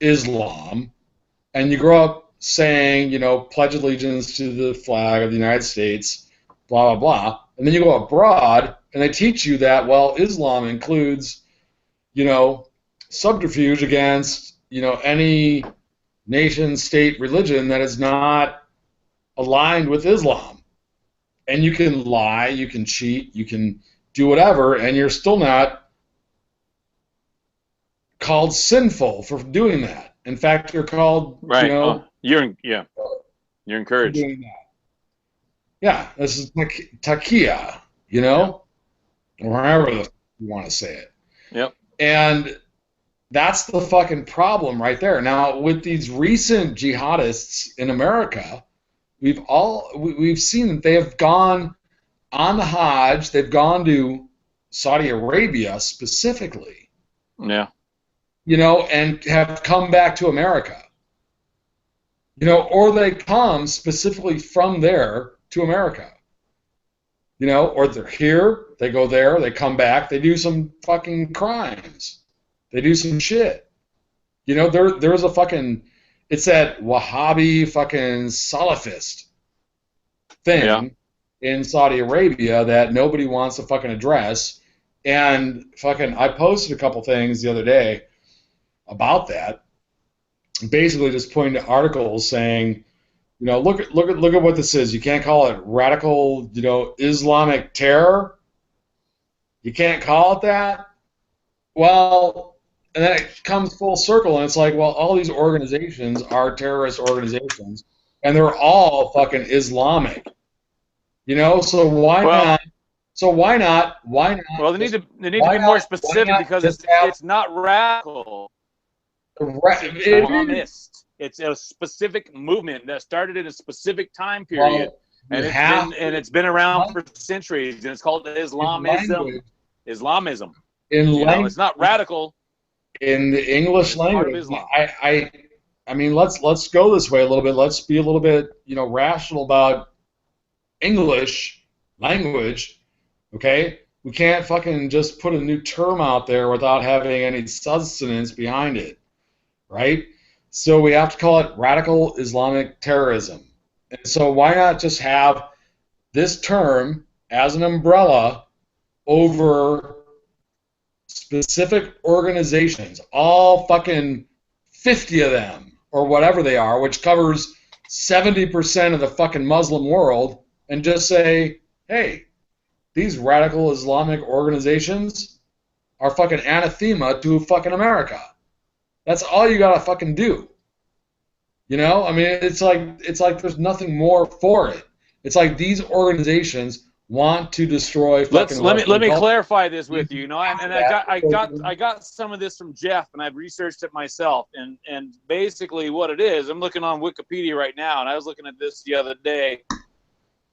Islam, and you grow up saying, pledge allegiance to the flag of the United States, blah, blah, blah. And then you go abroad, and they teach you that, well, Islam includes, subterfuge against, any nation, state, religion that is not aligned with Islam. And you can lie, you can cheat, you can do whatever, and you're still not called sinful for doing that. In fact, you're called, right? You're encouraged. Doing that. Yeah, this is takia, or however you want to say it. Yep. And that's the fucking problem right there. Now, with these recent jihadists in America, we've seen that they have gone on the Hajj. They've gone to Saudi Arabia specifically. Yeah. And have come back to America. Or they come specifically from there to America. Or they're here, they go there, they come back, they do some fucking crimes. They do some shit. There's a fucking, it's that Wahhabi fucking Salafist thing in Saudi Arabia that nobody wants to fucking address. And fucking, I posted a couple things the other day about that. Basically just pointing to articles saying, look at what this is. You can't call it radical, Islamic terror. You can't call it that. Well, and then it comes full circle, and it's like, well, all these organizations are terrorist organizations, and they're all fucking Islamic. So why not? So why not? Well, they need to be more specific because it's not radical. It's a specific movement that started in a specific time period, and it's been around for centuries, and it's called Islamism. Islamism. It's not radical. In the English language, I mean, let's go this way a little bit. Let's be a little bit, rational about English language. Okay, we can't fucking just put a new term out there without having any substance behind it, right? So we have to call it radical Islamic terrorism. And so why not just have this term as an umbrella over specific organizations, all fucking 50 of them, or whatever they are, which covers 70% of the fucking Muslim world, and just say, hey, these radical Islamic organizations are fucking anathema to fucking America. That's all you gotta fucking do. I mean, it's like there's nothing more for it. It's like these organizations want to destroy fucking. Let me clarify this with you. I got some of this from Jeff, and I've researched it myself. And basically, what it is, I'm looking on Wikipedia right now, and I was looking at this the other day.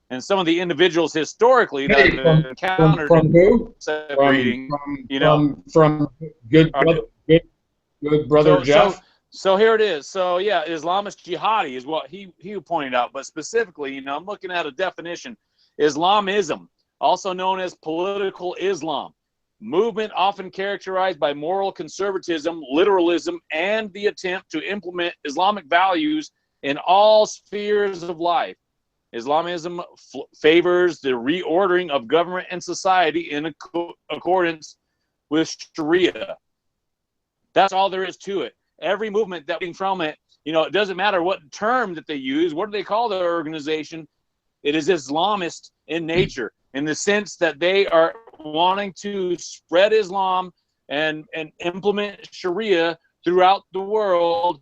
And some of the individuals historically that have been encountered from who? Reading, from good brother Jeff. So here it is. So yeah, Islamist jihadi is what he pointed out. But specifically, I'm looking at a definition. Islamism, also known as political Islam, movement often characterized by moral conservatism, literalism, and the attempt to implement Islamic values in all spheres of life. Islamism favors the reordering of government and society in accordance with Sharia. That's all there is to it. Every movement that came from it You know, it doesn't matter what term that they use. What do they call their organization? It is Islamist in nature, in the sense that they are wanting to spread Islam and implement Sharia throughout the world.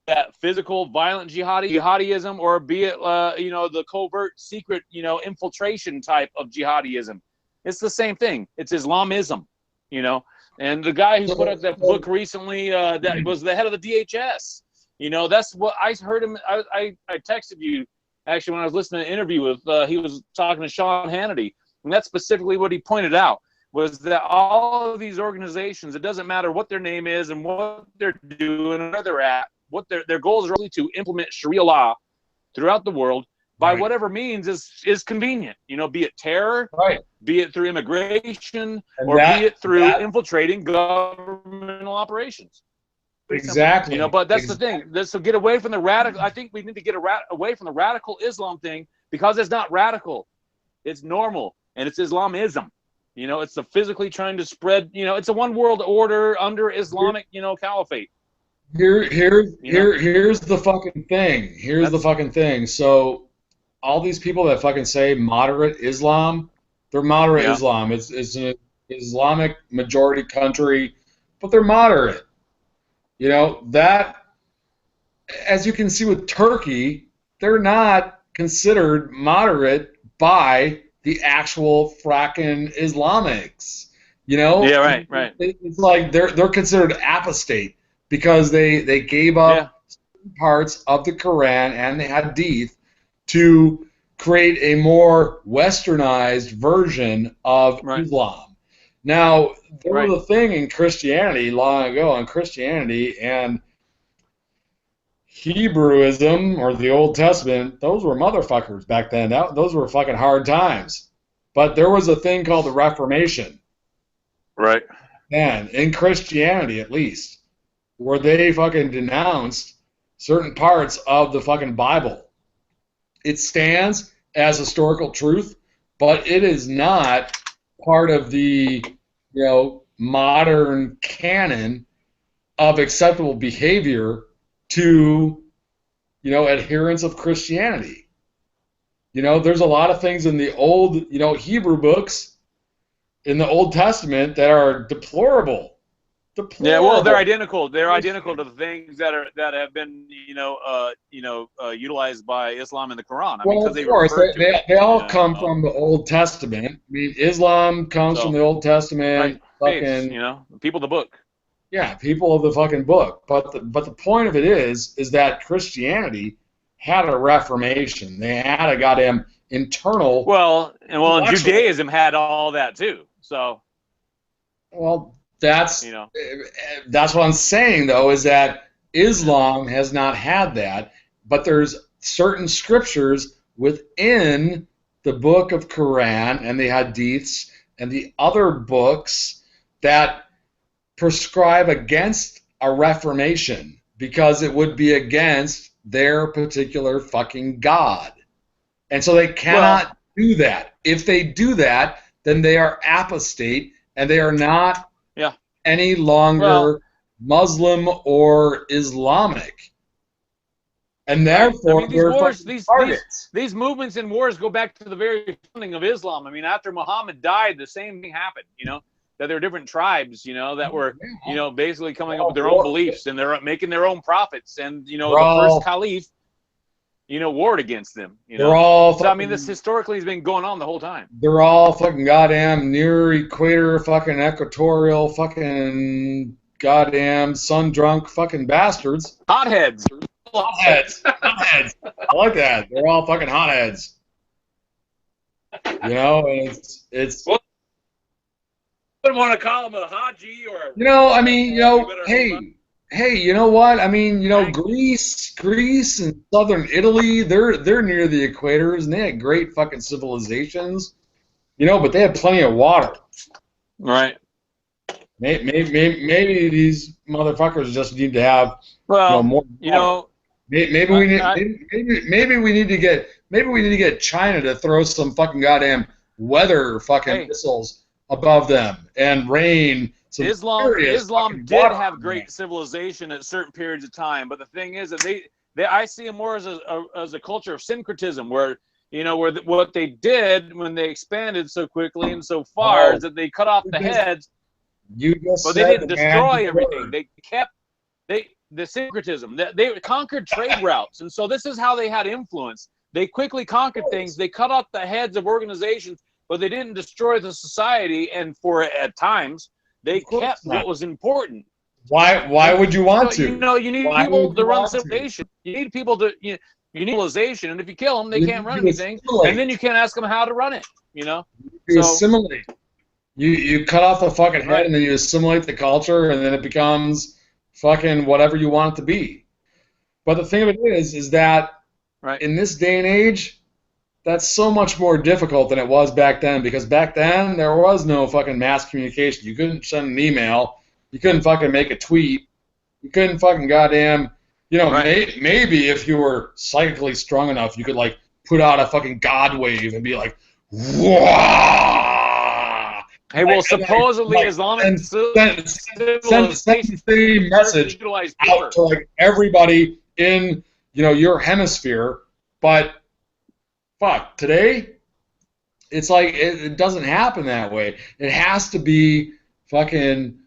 That physical, violent jihadism, or be it, you know, the covert, secret, you know, infiltration type of jihadism. It's the same thing. It's Islamism, you know. And the guy who put out that book recently, that was the head of the DHS. You know, that's what I heard him. I texted you actually when I was listening to an interview with. He was talking to Sean Hannity, and that's specifically what he pointed out, was that all of these organizations, it doesn't matter what their name is and what they're doing and where they're at. What their goals are really to implement Sharia law throughout the world by whatever means is convenient. You know, be it terror, be it through immigration, or be it through infiltrating governmental operations. Exactly. You know, but that's the thing. So get away from the radical. I think we need to get away from the radical Islam thing, because it's not radical. It's normal, and it's Islamism. You know, it's the physically trying to spread. You know, it's a one world order under Islamic, you know, caliphate. Here's the fucking thing. Here's the fucking thing. So, all these people that fucking say moderate Islam, they're moderate Islam. It's an Islamic majority country, but they're moderate. You know, that, as you can see with Turkey, they're not considered moderate by the actual fracking Islamics. You know? Yeah, right. It's like they're considered apostate, because they gave up parts of the Quran and the Hadith to create a more westernized version of Islam. Now, there was a thing in Christianity long ago, in Christianity and Hebrewism, or the Old Testament, those were motherfuckers back then. Those were fucking hard times. But there was a thing called the Reformation. Right. And in Christianity, at least, where they fucking denounced certain parts of the fucking Bible. It stands as historical truth, but it is not part of the, you know, modern canon of acceptable behavior to, you know, adherents of Christianity. You know, there's a lot of things in the old, you know, Hebrew books in the Old Testament that are deplorable. Yeah, well, they're identical. They're identical to the things that have been, utilized by Islam in the Quran. I mean, well, of course, they all come from the Old Testament. I mean, Islam comes from the Old Testament. Right. Fucking, you know, people of the book. Yeah, people of the fucking book. But the point of it is that Christianity had a Reformation. They had a goddamn internal. Well, and Judaism had all that too. So. Well. That's what I'm saying, though, is that Islam has not had that, but there's certain scriptures within the book of Quran and the Hadiths and the other books that prescribe against a reformation, because it would be against their particular fucking God. And so they cannot do that. If they do that, then they are apostate, and they are not any longer Muslim or Islamic, and therefore these movements and wars go back to the very founding of Islam. I mean, after Muhammad died, the same thing happened. You know, that there are different tribes, you know, that were, you know, basically coming up with their own beliefs, and they're making their own prophets, and the first caliph, warred against them. So I mean, this historically has been going on the whole time. They're all fucking goddamn near equator, fucking equatorial, fucking goddamn sun-drunk fucking bastards. Hotheads. Hotheads. I like that. They're all fucking hotheads. It's. Well, I wouldn't want to call them a Haji or. Hey, you know what? I mean, Greece and southern Italy, they're near the equators, and they had great fucking civilizations, but they had plenty of water. Right. Maybe these motherfuckers just need to have more water. Maybe we need to get China to throw some fucking goddamn weather fucking missiles above them and rain some Islam did have great civilization at certain periods of time, but the thing is that I see it more as a culture of syncretism, where what they did when they expanded so quickly and so far is that they cut off the heads. But they didn't destroy everything. They kept the syncretism. They conquered trade routes, and so this is how they had influence. They quickly conquered things. They cut off the heads of organizations, but they didn't destroy the society. And at times, they kept what was important. Why would you want to? You need people to run civilization. You need people to you need civilization, and if you kill them, they can't run anything. And then you can't ask them how to run it. You assimilate. You cut off the fucking head, and then you assimilate the culture, and then it becomes fucking whatever you want it to be. But the thing of it is that in this day and age, that's so much more difficult than it was back then, because back then there was no fucking mass communication. You couldn't send an email. You couldn't fucking make a tweet. You couldn't fucking goddamn, maybe if you were psychically strong enough, you could like put out a fucking God wave and be like, whoa. Hey, well, supposedly Islamic send the same message out to like everybody in your hemisphere, but fuck, today it's like it doesn't happen that way. It has to be fucking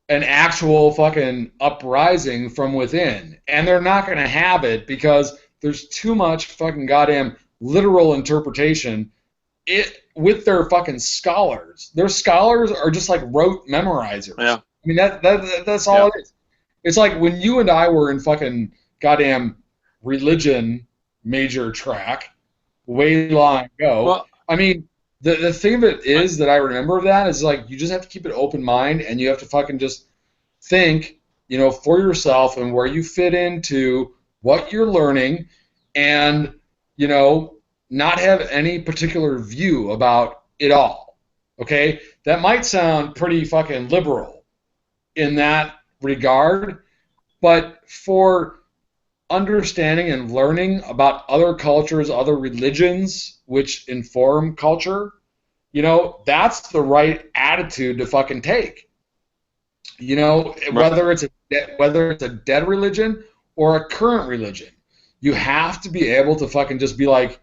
an actual fucking uprising from within, and they're not going to have it because there's too much fucking goddamn literal interpretation with their fucking scholars. Their scholars are just like rote memorizers. Yeah. I mean that's all it is. It's like when you and I were in fucking goddamn religion major track way long ago. Well, I mean, the thing of it is that I remember of that is like you just have to keep an open mind, and you have to fucking just think, for yourself and where you fit into what you're learning, and not have any particular view about it all. Okay? That might sound pretty fucking liberal in that regard, but for understanding and learning about other cultures, other religions, which inform culture, that's the right attitude to fucking take. Whether it's a dead religion or a current religion, you have to be able to fucking just be like,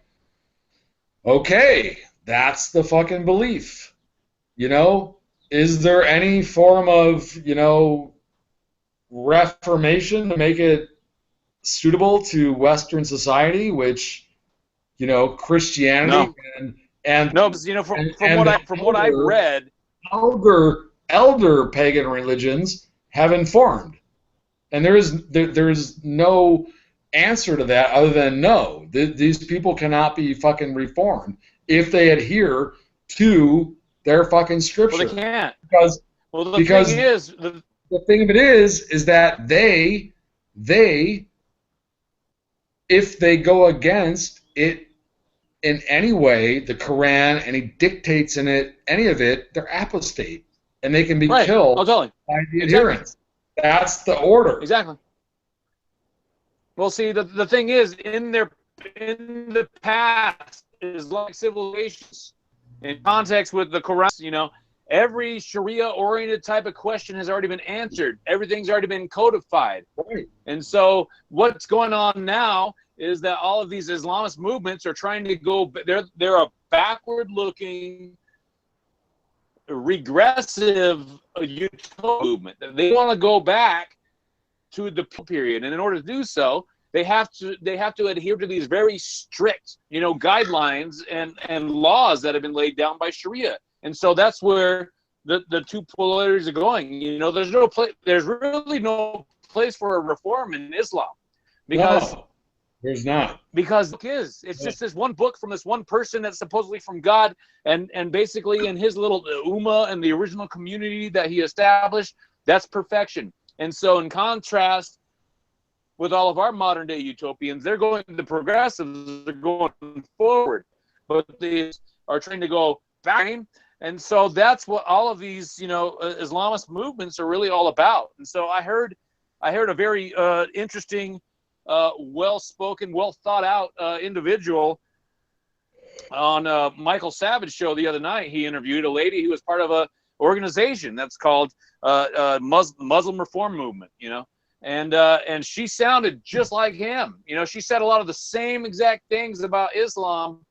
okay, that's the fucking belief. Is there any form of, reformation to make it suitable to Western society, which, Christianity and no, because from what I've read, elder pagan religions have informed, and there is no answer to that other than no. These people cannot be fucking reformed if they adhere to their fucking scripture. Well, they can't. The thing of it is that they if they go against it in any way, the Quran, any dictates in it, any of it, they're apostate, and they can be killed by the adherents. That's the order. Exactly. Well, see, the thing is, in the past, Islamic civilizations, in context with the Quran, every Sharia-oriented type of question has already been answered. Everything's already been codified. Right. And so what's going on now is that all of these Islamist movements are trying to go, they're a backward-looking, regressive utopia movement. They want to go back to the period, and in order to do so, they have to adhere to these very strict, guidelines and laws that have been laid down by Sharia. And so that's where the two polarities are going. There's really no place for a reform in Islam, because no, there's not. Because it's just this one book from this one person that's supposedly from God, and basically in his little ummah and the original community that he established, that's perfection. And so in contrast with all of our modern day utopians, the progressives are going forward, but they are trying to go back. And so that's what all of these, Islamist movements are really all about. And so I heard a very interesting, well-spoken, well-thought-out individual on Michael Savage show the other night. He interviewed a lady who was part of organization that's called Muslim Reform Movement, you know. And she sounded just like him. You know, she said a lot of the same exact things about Islam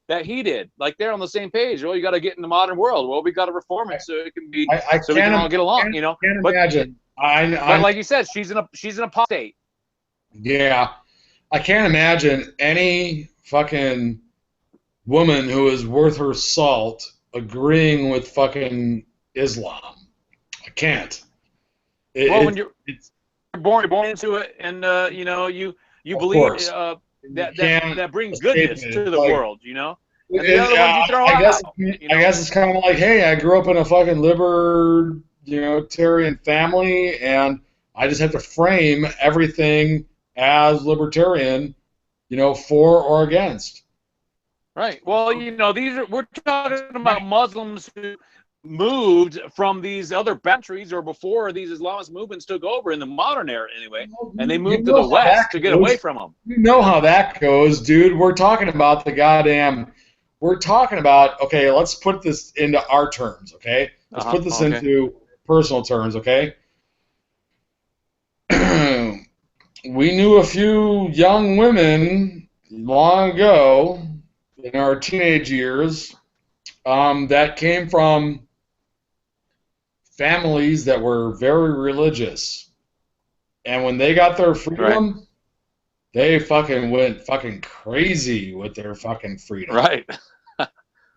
that he did. Like, they're on the same page. Well, you got to get in the modern world. Well, we got to reform it so it can be so we can all get along. You know, can't imagine. But like you said, she's in an apostate. Yeah, I can't imagine any fucking woman who is worth her salt agreeing with fucking Islam. I can't. When you're born into it, and you know, you believe that brings goodness to the world, you know. And the other ones you throw out. I guess it's kind of like, hey, I grew up in a fucking libertarian family, and I just have to frame everything as libertarian, you know, for or against. Right. Well, you know, we're talking about Muslims who moved from these other countries or before these Islamist movements took over in the modern era anyway, and they moved to the West to get away from them. You know how that goes, dude. We're talking about okay, let's put this into our terms, okay? Let's put this into personal terms, okay? We knew a few young women long ago in our teenage years that came from families that were very religious. And when they got their freedom, they fucking went fucking crazy with their fucking freedom. Right.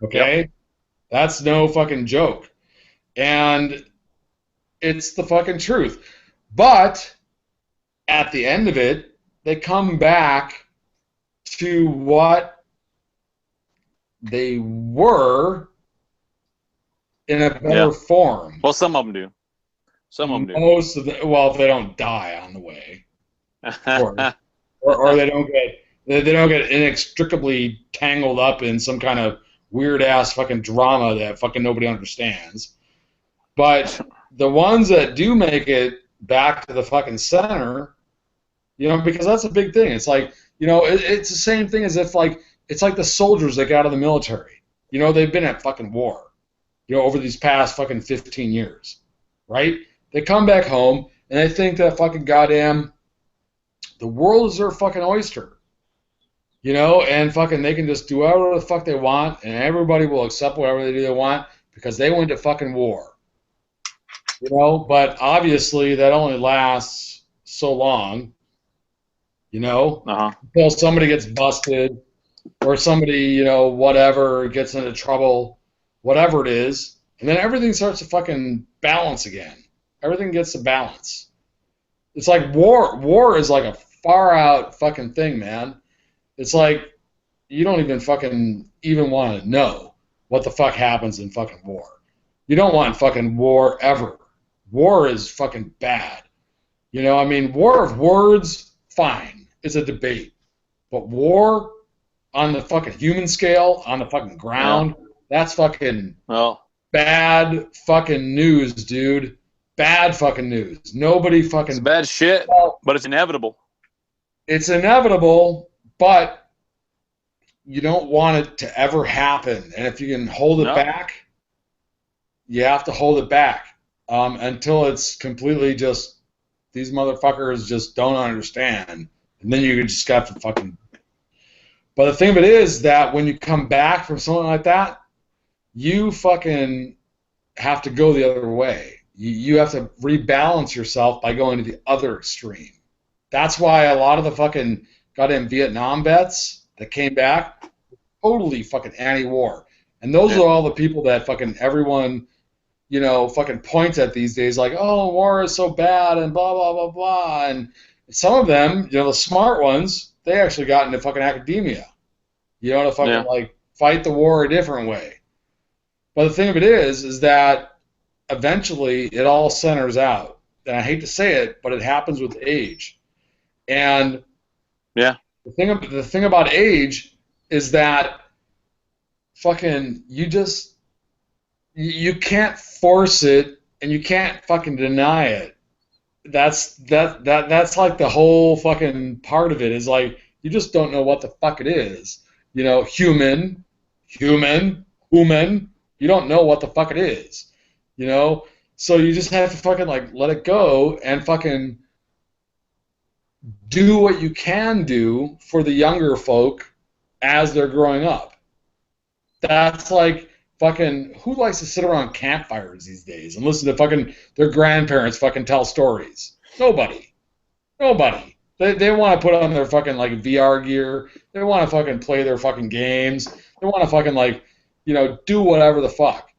Okay? Yep. That's no fucking joke. And it's the fucking truth. But at the end of it, they come back to what they were in a better form. Well, some of them do. Some of them do. Most of them, well, if they don't die on the way, or they don't get inextricably tangled up in some kind of weird ass fucking drama that fucking nobody understands. But the ones that do make it back to the fucking center, you know, because that's a big thing. It's like, you know, it's the same thing as if, like, it's like the soldiers that got out of the military. You know, they've been at fucking war, you know, over these past fucking 15 years, right? They come back home and they think that fucking goddamn the world is their fucking oyster, you know, and fucking they can just do whatever the fuck they want and everybody will accept whatever they want because they went to fucking war, you know. But obviously that only lasts so long, you know, until somebody gets busted or somebody, you know, whatever, gets into trouble, whatever it is, and then everything starts to fucking balance again. Everything gets to balance. It's like war. War is like a far out fucking thing, man. It's like you don't even want to know what the fuck happens in fucking war. You don't want fucking war ever. War is fucking bad. You know, I mean, war of words, fine. It's a debate. But war on the fucking human scale, on the fucking ground, that's fucking bad fucking news, dude. Bad fucking news. Nobody fucking... It's bad shit, but it's inevitable. It's inevitable, but you don't want it to ever happen. And if you can hold it back, you have to hold it back until it's completely just... These motherfuckers just don't understand. And then you just got to fucking... But the thing of it is that when you come back from something like that, you fucking have to go the other way. You have to rebalance yourself by going to the other extreme. That's why a lot of the fucking goddamn Vietnam vets that came back totally fucking anti-war. And those are all the people that fucking everyone, you know, fucking points at these days like, oh, war is so bad and blah, blah, blah, blah. And some of them, you know, the smart ones, they actually got into fucking academia. You know, to fucking like fight the war a different way. But the thing of it is that eventually it all centers out. And I hate to say it, but it happens with age. And the thing about age is that fucking you can't force it and you can't fucking deny it. That's like the whole fucking part of it is like you just don't know what the fuck it is. You know, human, You don't know what the fuck it is, you know. So you just have to fucking like let it go and fucking do what you can do for the younger folk as they're growing up. That's like fucking who likes to sit around campfires these days and listen to fucking their grandparents fucking tell stories? Nobody. Nobody. They want to put on their fucking like VR gear. They want to fucking play their fucking games. They want to fucking like, you know, do whatever the fuck.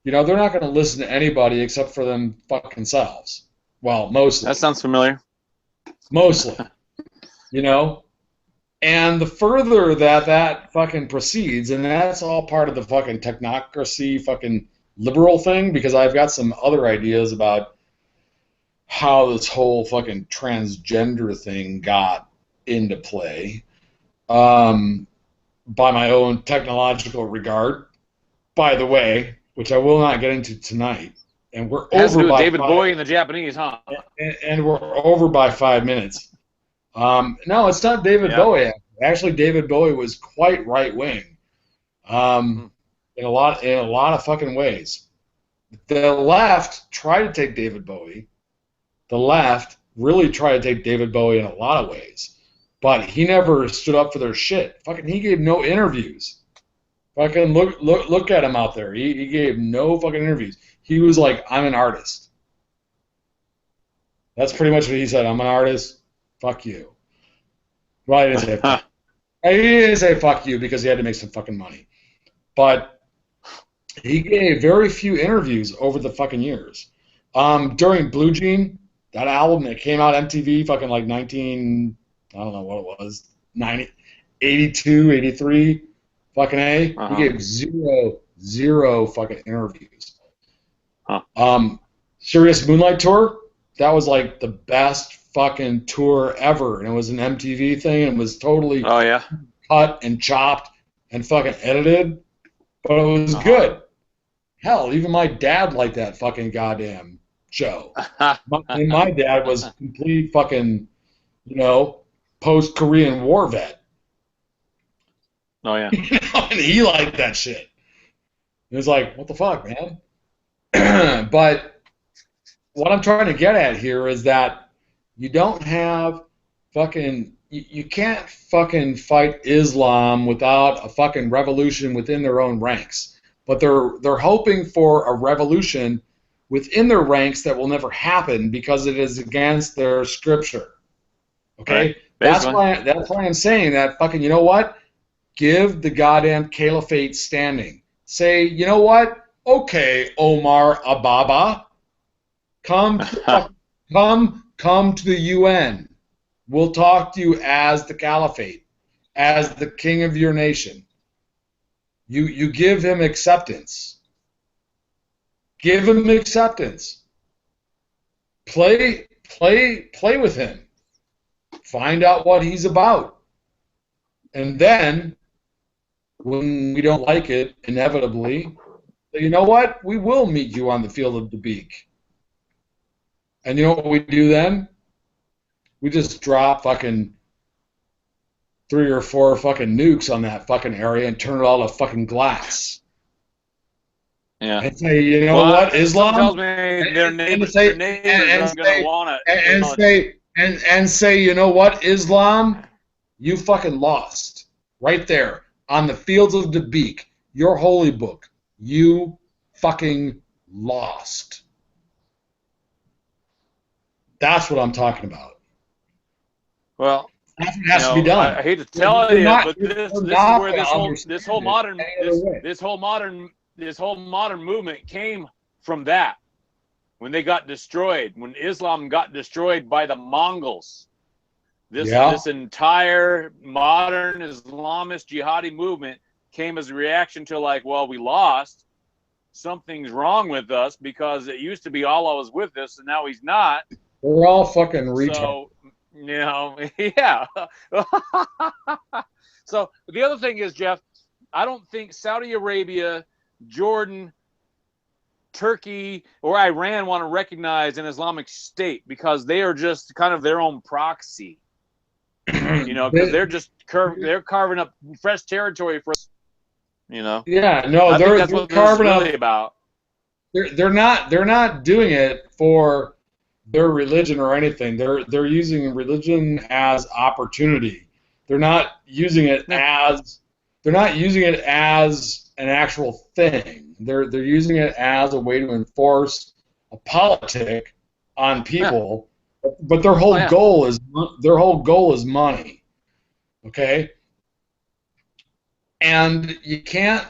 You know, they're not going to listen to anybody except for them fucking selves. Well, mostly. That sounds familiar. Mostly. You know? And the further that fucking proceeds, and that's all part of the fucking technocracy fucking liberal thing, because I've got some other ideas about how this whole fucking transgender thing got into play by my own technological regard, by the way, which I will not get into tonight. And we're Has to over do with by David Bowie and the Japanese, huh? and we're over by 5 minutes. No, it's not David Bowie. Actually, David Bowie was quite right wing, in a lot of fucking ways. The left tried to take David Bowie. The left really tried to take David Bowie in a lot of ways, but he never stood up for their shit. Fucking, he gave no interviews. Fucking look at him out there. He gave no fucking interviews. He was like, I'm an artist. That's pretty much what he said. I'm an artist. Fuck you. Well, he didn't say fuck you because he had to make some fucking money. But he gave very few interviews over the fucking years. During Blue Jean, that album that came out MTV fucking like I don't know what it was, 82, 83, fucking A. He gave zero fucking interviews. Serious Moonlight Tour, that was like the best fucking tour ever, and it was an MTV thing, and it was totally cut and chopped and fucking edited, but it was good. Hell, even my dad liked that fucking goddamn show. My dad was a complete fucking, you know, post-Korean War vet. Oh, yeah. You know, and he liked that shit. It was like, what the fuck, man? But what I'm trying to get at here is that you don't have fucking, you can't fucking fight Islam without a fucking revolution within their own ranks. But they're hoping for a revolution within their ranks that will never happen because it is against their scripture. Okay? Right. That's why I'm saying that fucking, you know what? Give the goddamn caliphate standing. Say, you know what? Okay, Omar Ababa, come to the UN. We'll talk to you as the caliphate, as the king of your nation. You give him acceptance. Give him acceptance. Play with him. Find out what he's about. And then, when we don't like it, inevitably, you know what? We will meet you on the field of Dabiq. And you know what we do then? We just drop fucking 3 or 4 fucking nukes on that fucking area and turn it all to fucking glass. Yeah. And say, you know what, Islam? Tells me their neighbors are going to want to. And say, you know what, Islam? You fucking lost. Right there. On the fields of Dabiq. Your holy book. You fucking lost. That's what I'm talking about. Well, that's what has to be done. I hate to tell you, but this is where this whole modern movement came from. That when they got destroyed, when Islam got destroyed by the Mongols, this entire modern Islamist jihadi movement came as a reaction to like, well, we lost. Something's wrong with us because it used to be Allah was with us and now he's not. We're all fucking retards. So, you know, yeah. So the other thing is, Jeff, I don't think Saudi Arabia, Jordan, Turkey, or Iran want to recognize an Islamic State because they are just kind of their own proxy. You know, because they're just they're carving up fresh territory for us. You know. Yeah, no, I think they're that's what this is carving really up. about. They're not doing it for their religion or anything. They're using religion as opportunity. They're not using it Yeah. as they're not using it as an actual thing. They're using it as a way to enforce a politic on people. But their whole goal is money. Okay? And you can't,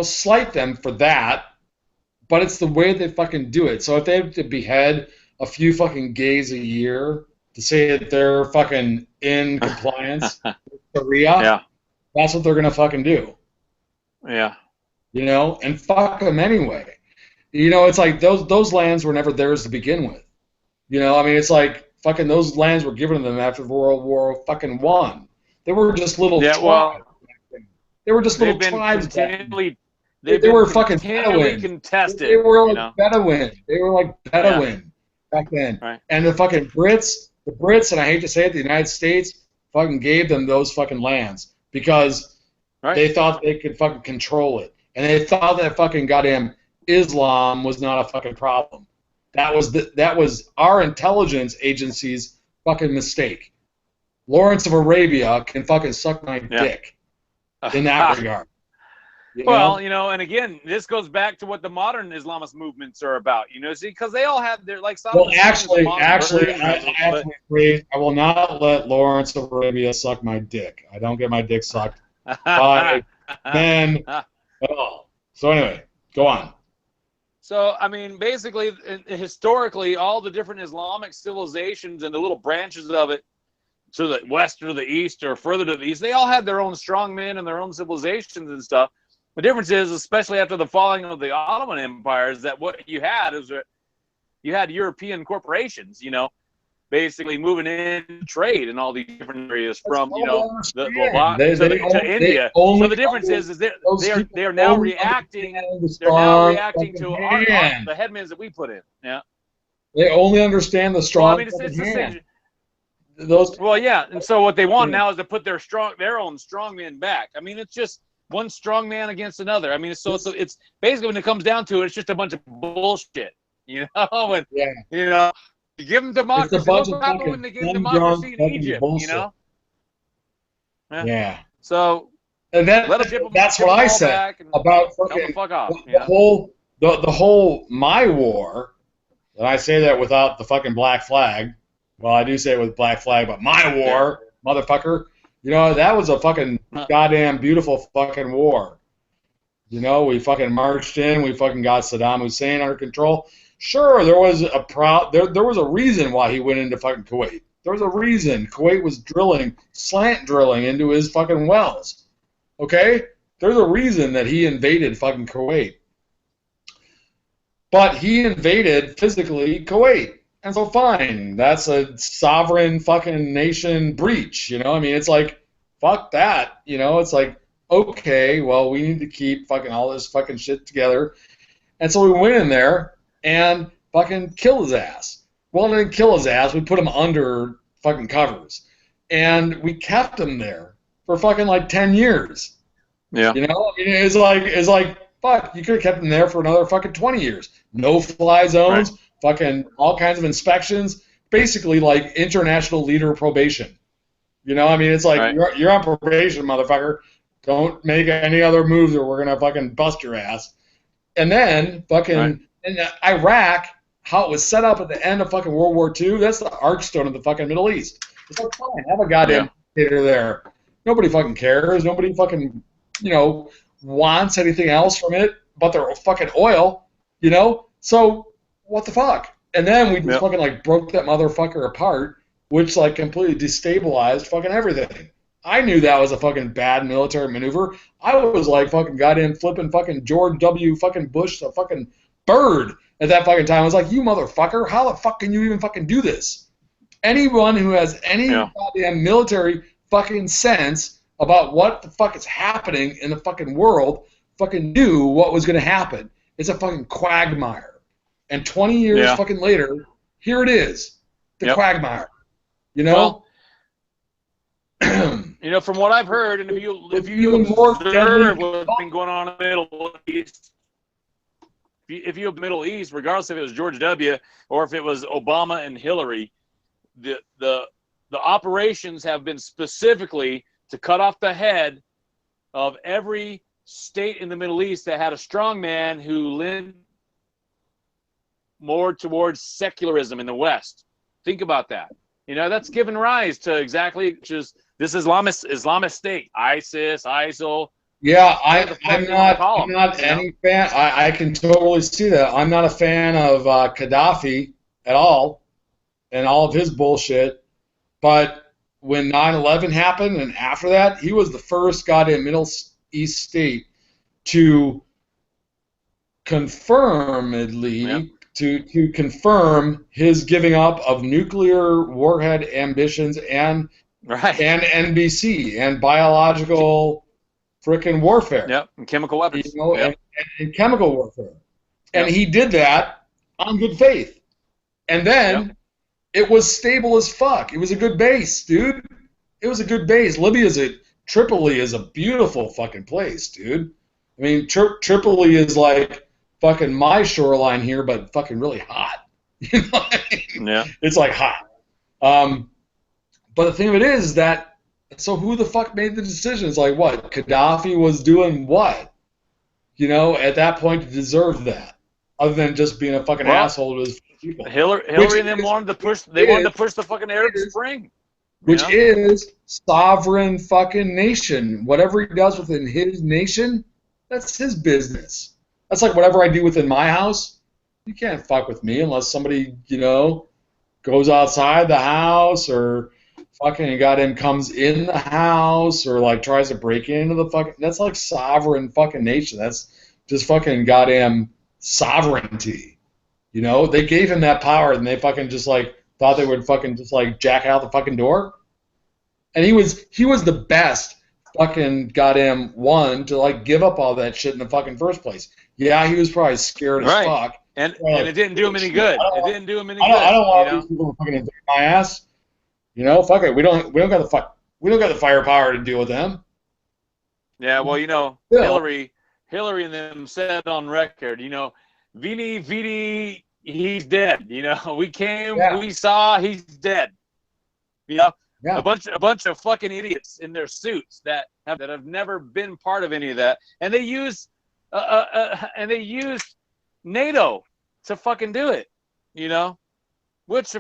slight them for that, but it's the way they fucking do it. So if they have to behead a few fucking gays a year to say that they're fucking in compliance with Sharia, that's what they're gonna fucking do. Yeah. And fuck them anyway. It's like those lands were never theirs to begin with. I mean, it's like fucking those lands were given to them after World War fucking One. They were just little tribes. They were just little tribes. They were fucking Bedouin. Contested. They were like Bedouin. They were like Bedouin back then. Right. And the fucking Brits, and I hate to say it, the United States fucking gave them those fucking lands because they thought they could fucking control it. And they thought that fucking goddamn Islam was not a fucking problem. That was our intelligence agency's fucking mistake. Lawrence of Arabia can fucking suck my dick in that regard. Well, and again, this goes back to what the modern Islamist movements are about. See, because they all have their like. Well, actually, I will not let Lawrence of Arabia suck my dick. I don't get my dick sucked by men at all. So anyway, go on. So I mean, basically, historically, all the different Islamic civilizations and the little branches of it, to the west or the east or further to the east, they all had their own strongmen and their own civilizations and stuff. The difference is, especially after the falling of the Ottoman Empire, is that what you had is that you had European corporations, basically moving in trade in all these different areas from, to India. So the difference is they are now reacting. They're now reacting to the headwinds that we put in. Yeah. They only understand the strong. Well, I mean, it's the same. Well, yeah, and so what they want now is to put their own strongmen back. I mean, it's just one strong man against another. I mean, it's basically, when it comes down to it, it's just a bunch of bullshit. You give them democracy. Look what happened when they gave democracy in Egypt. Bullshit. Yeah. So and that's what I said about fucking fuck off, the whole my war. And I say that without the fucking black flag. Well, I do say it with black flag, but my war, motherfucker. That was a fucking goddamn beautiful fucking war. We fucking marched in. We fucking got Saddam Hussein under control. Sure, there was there was a reason why he went into fucking Kuwait. There was a reason. Kuwait was slant drilling into his fucking wells. Okay? There's a reason that he invaded fucking Kuwait. But he invaded physically Kuwait. And so fine, that's a sovereign fucking nation breach, I mean, it's like, fuck that, it's like, okay, well, we need to keep fucking all this fucking shit together. And so we went in there and fucking killed his ass. Well, we didn't kill his ass, we put him under fucking covers. And we kept him there for fucking like 10 years. Yeah. I mean, it's like, fuck, you could have kept him there for another fucking 20 years. No fly zones. Right. Fucking all kinds of inspections, basically like international leader probation. I mean, it's like you're on probation, motherfucker. Don't make any other moves or we're gonna fucking bust your ass. And then fucking in Iraq, how it was set up at the end of fucking World War II, that's the archstone of the fucking Middle East. It's like, fine, have a goddamn dictator there. Nobody fucking cares. Nobody fucking wants anything else from it but their fucking oil. So. What the fuck? And then we just fucking like broke that motherfucker apart, which like completely destabilized fucking everything. I knew that was a fucking bad military maneuver. I was like fucking goddamn flipping fucking George W. fucking Bush a fucking bird at that fucking time. I was like, you motherfucker, how the fuck can you even fucking do this? Anyone who has any goddamn military fucking sense about what the fuck is happening in the fucking world fucking knew what was going to happen. It's a fucking quagmire. And 20 years fucking later, here it is, the quagmire. Well, You know, from what I've heard, and if you even more observe what's been going on in the Middle East, if you Middle East, regardless if it was George W. or if it was Obama and Hillary, the operations have been specifically to cut off the head of every state in the Middle East that had a strong man who leaned more towards secularism in the West. Think about that. You know, that's given rise to exactly just this Islamist state, ISIS, ISIL. Yeah, I'm not any fan. I can totally see that. I'm not a fan of Gaddafi at all and all of his bullshit. But when 9/11 happened and after that, he was the first goddamn Middle East state to confirmedly to confirm his giving up of nuclear warhead ambitions and NBC and biological frickin' warfare. Yep, and chemical weapons. You know, and chemical warfare. And he did that on good faith. And then it was stable as fuck. It was a good base, dude. It was a good base. Tripoli is a beautiful fucking place, dude. I mean, Tripoli is like fucking my shoreline here, but fucking really hot. You know what I mean? Yeah. It's like hot. But the thing of it is that, so who the fuck made the decision? It's like, what? Gaddafi was doing what? You know, at that point to deserve that, other than just being a fucking asshole to his people. Hillary and them wanted to push. They wanted to push the fucking Arab Spring, which is sovereign fucking nation. Whatever he does within his nation, that's his business. That's like whatever I do within my house. You can't fuck with me unless somebody, you know, goes outside the house or fucking goddamn comes in the house or like tries to break into the fucking. That's like sovereign fucking nation. That's just fucking goddamn sovereignty. You know, they gave him that power and they fucking just like thought they would fucking just like jack out the fucking door. And he was the best fucking goddamn one to like give up all that shit in the fucking first place. Yeah, he was probably scared as fuck. And it didn't do him any good. It didn't do him any good. I don't want these people to fucking invade my ass. You know, fuck it. We don't got the firepower to deal with them. Yeah, well, you know, Hillary and them said on record, you know, Vini, he's dead. You know, we saw, he's dead. You know, a bunch of fucking idiots in their suits that have never been part of any of that, and they used NATO to fucking do it. You know, which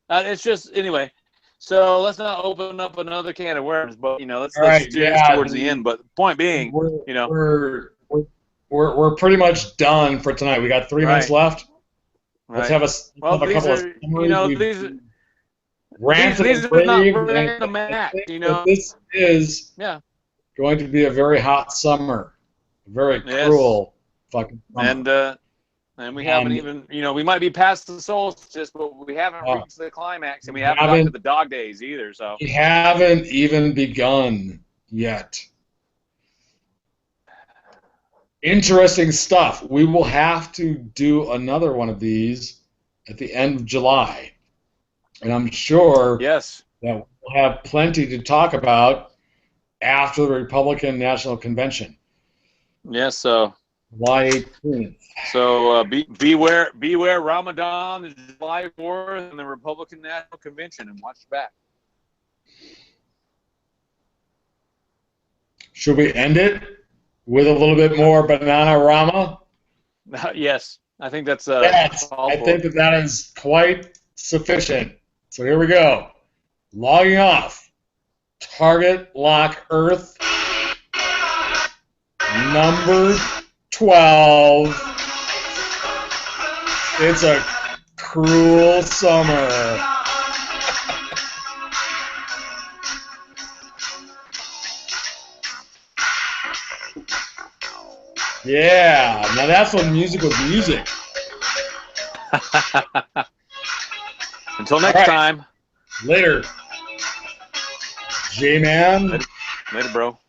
it's just anyway. So let's not open up another can of worms, but you know, let's steer this towards the end. But the point being, you know, we're pretty much done for tonight. We got 3 minutes left. Let's have a couple of summaries. You know, these are not random acts. You know, this is going to be a very hot summer, a very cruel fucking summer. And we haven't even, you know, we might be past the solstice, but we haven't reached the climax, and we haven't gotten to the dog days either. So we haven't even begun yet. Interesting stuff. We will have to do another one of these at the end of July, and I'm sure that we'll have plenty to talk about after the Republican National Convention. Yes, so July 18th. So beware Ramadan, the July 4th, and the Republican National Convention, and watch your back. Should we end it with a little bit more Bananarama? Yes, I think that's. Yes, I think that is quite sufficient. So here we go. Logging off. Target lock Earth. Number 12. It's a cruel summer. Yeah, now that's when music was music. Until next time. Later. J-Man. Later, bro.